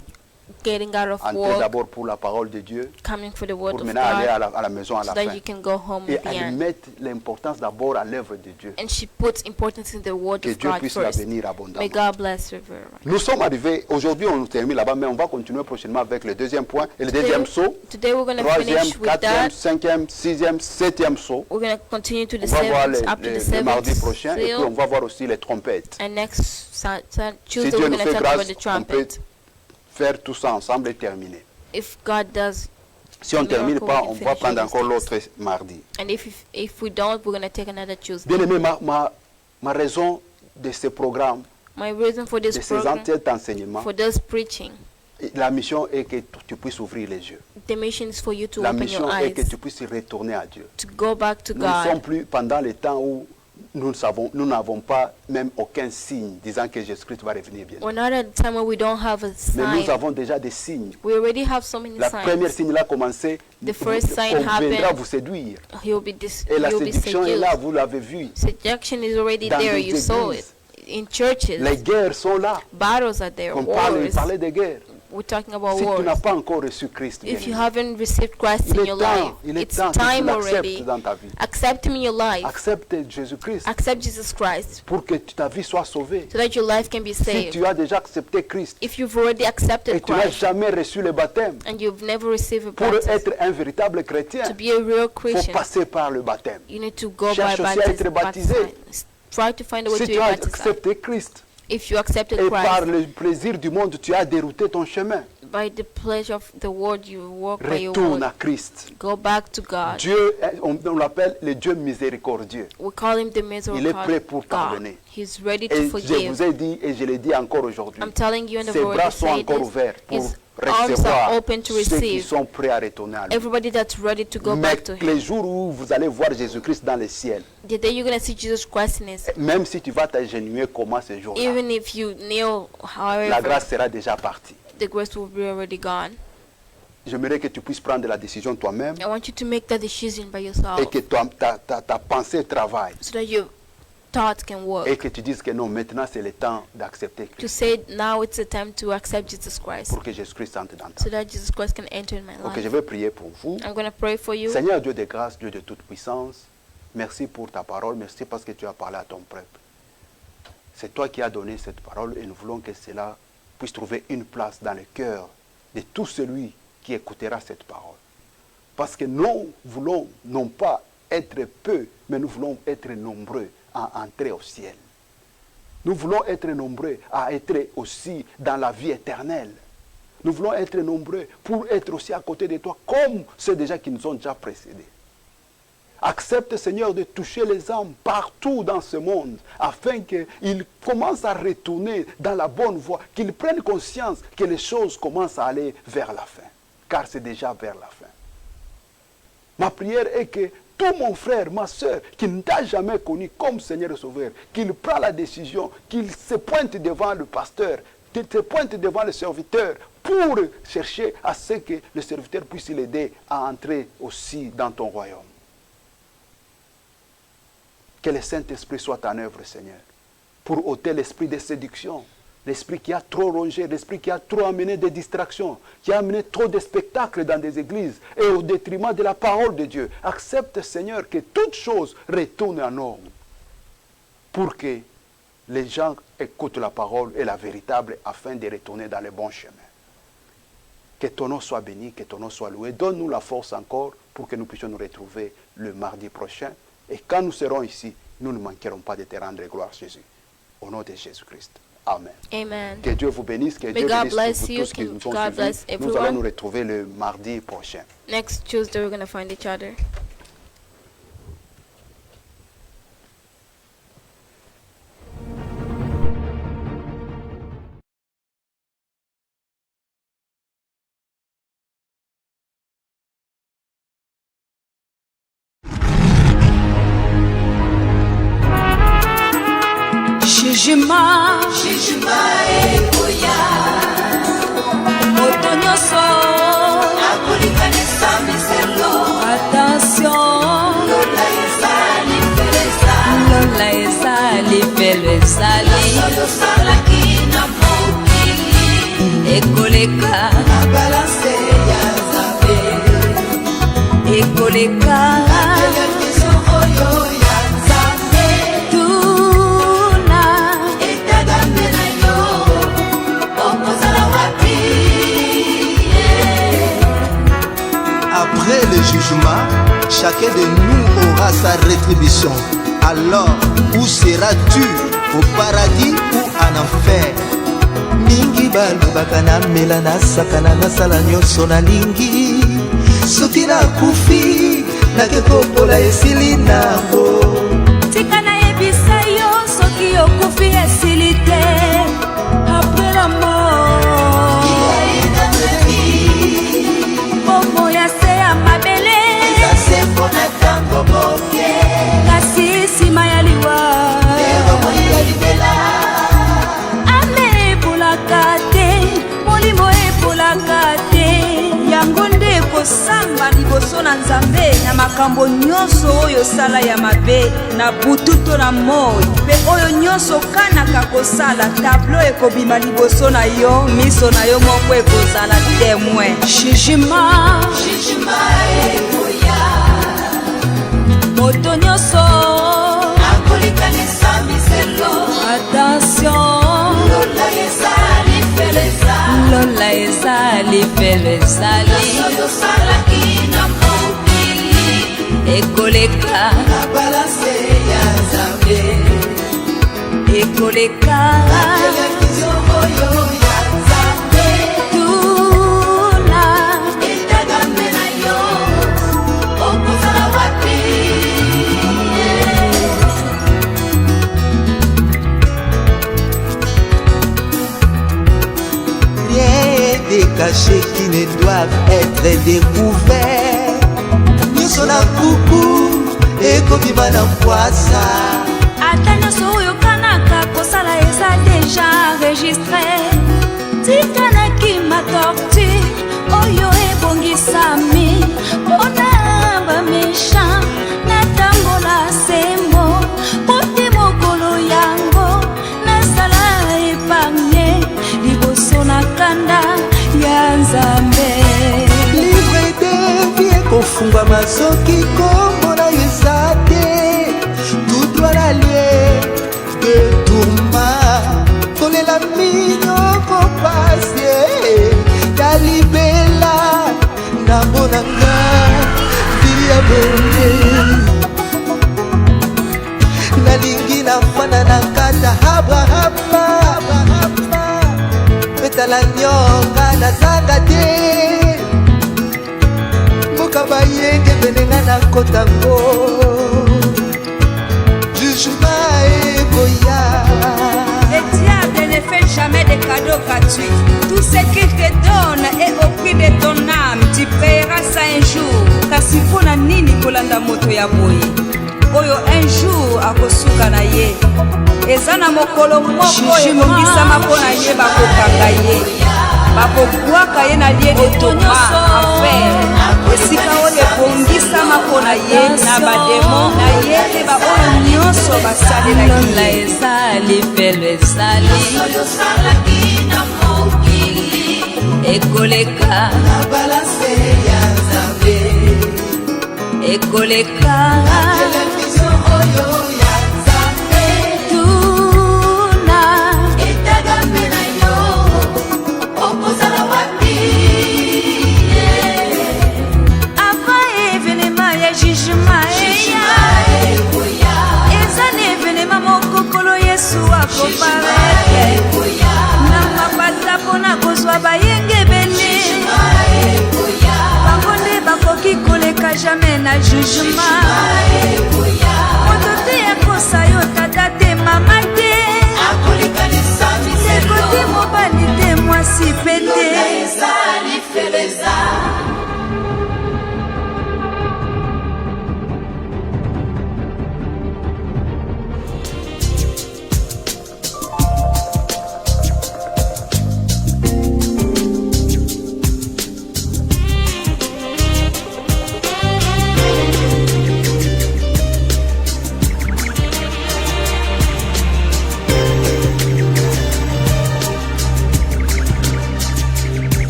Speaker 3: Getting out of
Speaker 2: entrer
Speaker 3: work,
Speaker 2: d'abord pour la parole de Dieu,
Speaker 3: coming for the word
Speaker 2: pour
Speaker 3: of
Speaker 2: maintenant aller
Speaker 3: God,
Speaker 2: à la maison à
Speaker 3: so
Speaker 2: la
Speaker 3: that
Speaker 2: fin.
Speaker 3: you can go home
Speaker 2: Et
Speaker 3: at the
Speaker 2: elle
Speaker 3: end.
Speaker 2: met l'importance d'abord à l'œuvre de Dieu.
Speaker 3: And she puts importance in the word
Speaker 2: Que
Speaker 3: of
Speaker 2: Dieu
Speaker 3: God
Speaker 2: puisse la
Speaker 3: first.
Speaker 2: bénir
Speaker 3: May
Speaker 2: abondamment.
Speaker 3: God bless you very much.
Speaker 2: Nous sommes arrivés, aujourd'hui on termine là-bas, mais on va continuer prochainement avec le deuxième point et le deuxième saut.
Speaker 3: Today we're going to
Speaker 2: Troisième,
Speaker 3: finish with
Speaker 2: quatrième,
Speaker 3: that.
Speaker 2: cinquième, sixième, septième saut.
Speaker 3: We're going to continue to the
Speaker 2: On va voir
Speaker 3: seventh, up to the
Speaker 2: le mardi
Speaker 3: seventh
Speaker 2: prochain et puis on
Speaker 3: seal.
Speaker 2: va voir aussi les trompettes.
Speaker 3: And next Tuesday
Speaker 2: Dieu
Speaker 3: we're
Speaker 2: nous
Speaker 3: going to
Speaker 2: fait
Speaker 3: talk
Speaker 2: grâce,
Speaker 3: about the
Speaker 2: on peut
Speaker 3: trumpet.
Speaker 2: faire tout ça ensemble et terminer.
Speaker 3: If God does,
Speaker 2: Si on ne termine
Speaker 3: Miracle,
Speaker 2: pas,
Speaker 3: we
Speaker 2: on
Speaker 3: can
Speaker 2: va
Speaker 3: finish
Speaker 2: prendre
Speaker 3: all
Speaker 2: encore
Speaker 3: these
Speaker 2: l'autre mardi.
Speaker 3: and if we don't, we're going to take another Tuesday.
Speaker 2: Bien aimé, ma raison de ce programme,
Speaker 3: My reason for
Speaker 2: de
Speaker 3: this
Speaker 2: ces
Speaker 3: program,
Speaker 2: cet enseignement,
Speaker 3: for this preaching,
Speaker 2: la mission est que tu puisses ouvrir les yeux.
Speaker 3: the mission is for you to
Speaker 2: La
Speaker 3: open
Speaker 2: mission
Speaker 3: your
Speaker 2: est que
Speaker 3: eyes,
Speaker 2: tu puisses retourner à Dieu.
Speaker 3: to go back to
Speaker 2: Nous ne sommes
Speaker 3: God.
Speaker 2: plus pendant les temps où nous n'avons pas même aucun signe disant que Jésus-Christ va revenir bientôt.
Speaker 3: We're not at a time where we don't have a
Speaker 2: Mais nous
Speaker 3: sign.
Speaker 2: avons déjà des signes.
Speaker 3: We already have so many
Speaker 2: La première
Speaker 3: signs.
Speaker 2: signe là a commencé,
Speaker 3: The first sign
Speaker 2: on viendra
Speaker 3: happened.
Speaker 2: vous séduire.
Speaker 3: He'll be
Speaker 2: Et la
Speaker 3: you'll be
Speaker 2: séduction est là,
Speaker 3: seduced.
Speaker 2: vous l'avez vu.
Speaker 3: Seduction is already
Speaker 2: Dans
Speaker 3: there.
Speaker 2: les
Speaker 3: You saw it
Speaker 2: églises.
Speaker 3: in churches.
Speaker 2: Les guerres sont là.
Speaker 3: Battles are there.
Speaker 2: On
Speaker 3: Wars.
Speaker 2: parlait des guerres.
Speaker 3: We're talking about
Speaker 2: Si tu n'as
Speaker 3: wars.
Speaker 2: pas encore reçu Christ,
Speaker 3: If you
Speaker 2: bien-aimé,
Speaker 3: haven't received Christ
Speaker 2: il
Speaker 3: in
Speaker 2: est
Speaker 3: your
Speaker 2: temps,
Speaker 3: life,
Speaker 2: il est
Speaker 3: it's
Speaker 2: temps que tu
Speaker 3: time
Speaker 2: l'acceptes
Speaker 3: already.
Speaker 2: dans ta vie.
Speaker 3: Accept Him in your life.
Speaker 2: Accepte Jésus-Christ
Speaker 3: Accept Jesus Christ
Speaker 2: pour que ta vie soit sauvée.
Speaker 3: so that your life can be
Speaker 2: Si
Speaker 3: saved.
Speaker 2: tu as déjà accepté Christ
Speaker 3: If you've already
Speaker 2: et
Speaker 3: accepted
Speaker 2: tu n'as
Speaker 3: Christ
Speaker 2: jamais reçu le baptême,
Speaker 3: and you've never received a
Speaker 2: pour
Speaker 3: baptism,
Speaker 2: être un véritable chrétien,
Speaker 3: to be a real
Speaker 2: il faut
Speaker 3: Christian,
Speaker 2: passer par le baptême.
Speaker 3: you need to go by
Speaker 2: Cherche aussi à être baptisé.
Speaker 3: baptism. Try to find a way
Speaker 2: Si
Speaker 3: to
Speaker 2: tu
Speaker 3: be
Speaker 2: as
Speaker 3: baptized.
Speaker 2: accepté Christ
Speaker 3: If you accepted
Speaker 2: et par
Speaker 3: Christ,
Speaker 2: le plaisir du monde, tu as dérouté ton chemin,
Speaker 3: by the pleasure of the word, you walk by your
Speaker 2: retourne à
Speaker 3: word.
Speaker 2: Christ.
Speaker 3: Go back to God.
Speaker 2: Dieu, on l'appelle le Dieu miséricordieux.
Speaker 3: We call Him the
Speaker 2: Il est prêt pour
Speaker 3: misericordious God.
Speaker 2: pardonner.
Speaker 3: He's ready to
Speaker 2: Et je
Speaker 3: forgive.
Speaker 2: vous ai dit, et je l'ai dit encore aujourd'hui,
Speaker 3: I'm telling you, and the
Speaker 2: ses
Speaker 3: Lord
Speaker 2: bras
Speaker 3: has
Speaker 2: sont
Speaker 3: said
Speaker 2: encore
Speaker 3: this.
Speaker 2: ouverts pour
Speaker 3: His arms
Speaker 2: recevoir
Speaker 3: are open to
Speaker 2: ceux qui
Speaker 3: receive
Speaker 2: sont prêts à retourner à lui.
Speaker 3: everybody that's ready to go
Speaker 2: Mais
Speaker 3: back to Him.
Speaker 2: les jours où vous allez voir Jésus-Christ dans le ciel,
Speaker 3: The day you're going to see Jesus Christ in His,
Speaker 2: même si tu vas t'agenouiller comment ce jour-là,
Speaker 3: even if you kneel,
Speaker 2: la
Speaker 3: however,
Speaker 2: grâce sera déjà partie.
Speaker 3: the grace will be already gone.
Speaker 2: J'aimerais que tu puisses prendre la décision toi-même
Speaker 3: I want you to make that decision by
Speaker 2: et
Speaker 3: yourself
Speaker 2: que ta pensée travaille
Speaker 3: so that your thoughts can work.
Speaker 2: et que tu dises que non, maintenant c'est le temps d'accepter
Speaker 3: To
Speaker 2: Christ
Speaker 3: say now it's the time to accept Jesus Christ
Speaker 2: pour que Jésus-Christ entre dans ta
Speaker 3: so
Speaker 2: vie.
Speaker 3: that Jesus Christ can enter in my
Speaker 2: Ok, je
Speaker 3: life.
Speaker 2: vais prier pour vous.
Speaker 3: I'm going to pray for you.
Speaker 2: Seigneur Dieu de grâce, Dieu de toute puissance, merci pour ta parole, merci parce que tu as parlé à ton peuple. C'est toi qui as donné cette parole et nous voulons que cela puisse trouver une place dans le cœur de tout celui qui écoutera cette parole. Parce que nous voulons non pas être peu, mais nous voulons être nombreux à entrer au ciel. Nous voulons être nombreux à être aussi dans la vie éternelle. Nous voulons être nombreux pour être aussi à côté de toi, comme ceux déjà qui nous ont déjà précédés. Accepte, Seigneur, de toucher les âmes partout dans ce monde, afin qu'ils commencent à retourner dans la bonne voie, qu'ils prennent conscience que les choses commencent à aller vers la fin, car c'est déjà vers la fin. Ma prière est que tout mon frère, ma soeur, qui ne t'a jamais connu comme Seigneur et Sauveur, qu'il prend la décision, qu'il se pointe devant le pasteur, qu'il se pointe devant le serviteur, pour chercher à ce que le serviteur puisse l'aider à entrer aussi dans ton royaume. Que le Saint-Esprit soit en œuvre, Seigneur, pour ôter l'esprit de séduction, l'esprit qui a trop rongé, l'esprit qui a trop amené des distractions, qui a amené trop de spectacles dans des églises et au détriment de la parole de Dieu. Accepte, Seigneur, que toutes choses retournent en ordre pour que les gens écoutent la parole et la véritable afin de retourner dans le bon chemin. Que ton nom soit béni, que ton nom soit loué. Donne-nous la force encore pour que nous puissions nous retrouver le mardi prochain. Et quand nous serons ici, nous ne manquerons pas de te rendre gloire, Jésus. Au nom de Jésus-Christ. Amen.
Speaker 3: Amen.
Speaker 2: Que Dieu vous bénisse, que Dieu bénisse vous tous qui nous ont suivis. Nous allons nous retrouver le mardi prochain.
Speaker 3: Next Tuesday, we're going to find each other.
Speaker 1: Jugement ekoya moto nyonso akolikanisa miselo. Attention, lola ezali felo ezali yosalaki na mokili ekoleka na balanse ya Nzambe, ekoleka television oyo ya Nzambe.
Speaker 4: Après le jugement, chacun de nous aura sa rétribution. Alors, où seras-tu? Au paradis ou en enfer? Mingi balobaka na mela na sakana na sala nyonso na lingi. Soki nakufi nakekopola esili nango.
Speaker 1: Tika nayebisa yo soki okufi esili te. Après la mort, bomo ya se ya mabele kasi nsima ya liwa ame epolaka te, molimo epolaka te. Yango nde kosamba liboso na Nzambe na makambo nyonso oyo sala ya mabe na butu to na moi, mpe oyo nyonso kanaka kosala. Tablo ekobima liboso na yo, miso na yo moko ekozala témoin. Jugement ekoya moto nyonso akolikanisa miselo. Attention, lola ezali felo ezali yosalaki na mokili ekoleka na balanse ya Nzambe, ekoleka na television oyo ya Nzambe. Tuna etagambe na yo okozala wapi?
Speaker 4: Rien de caché qui ne doivent être découvert. Nyonso na kuku ekobima na mpwasa.
Speaker 1: Ata nyonso oyo kanaka kosala eza deja enregistré. Tikanaki matorture oyo ebongisami mpona baméchant natambola sembo mpote mokolo yango nasala epargne liboso na kanda ya Nzambe.
Speaker 4: Livre de vie ekofungwama soki kombo na yo eza te. Tout doit aller de tourment kolela minyoko pasi ya libela na bonanga ya bonde. Nalingi nafana na kata haba petala nyoka na nakoka te mboka bayenge benenga nakotango jugement ekoya.
Speaker 1: Le diable ne fait jamais de cadeaux gratuits. Tout ce qu'il te donne est au prix de ton âme. Tu paieras ça un jour. Kasi mpona nini kolanda moto ya boye oyo un jour akosuka na ye eza na mokolo moko ebongisama mpona ye bakokanga ye bakobwaka ye na lie de toma affaire esika oyo ebongisama mpona ye na bademo na ye mpe baoyo nyonso basalelaki ezali felo ezali ekoleka
Speaker 4: na balanse ya Nzambe
Speaker 1: ekoleka
Speaker 4: televizio oyo ya Nzambe
Speaker 1: tuna
Speaker 4: etagambe na yo okozala wapi
Speaker 1: avant événement ya jugement eza na événement mokokolo Yesu akoparete na mapata mpona kozwa bayenge ebele bango nde bakoki koleka jamais na jugement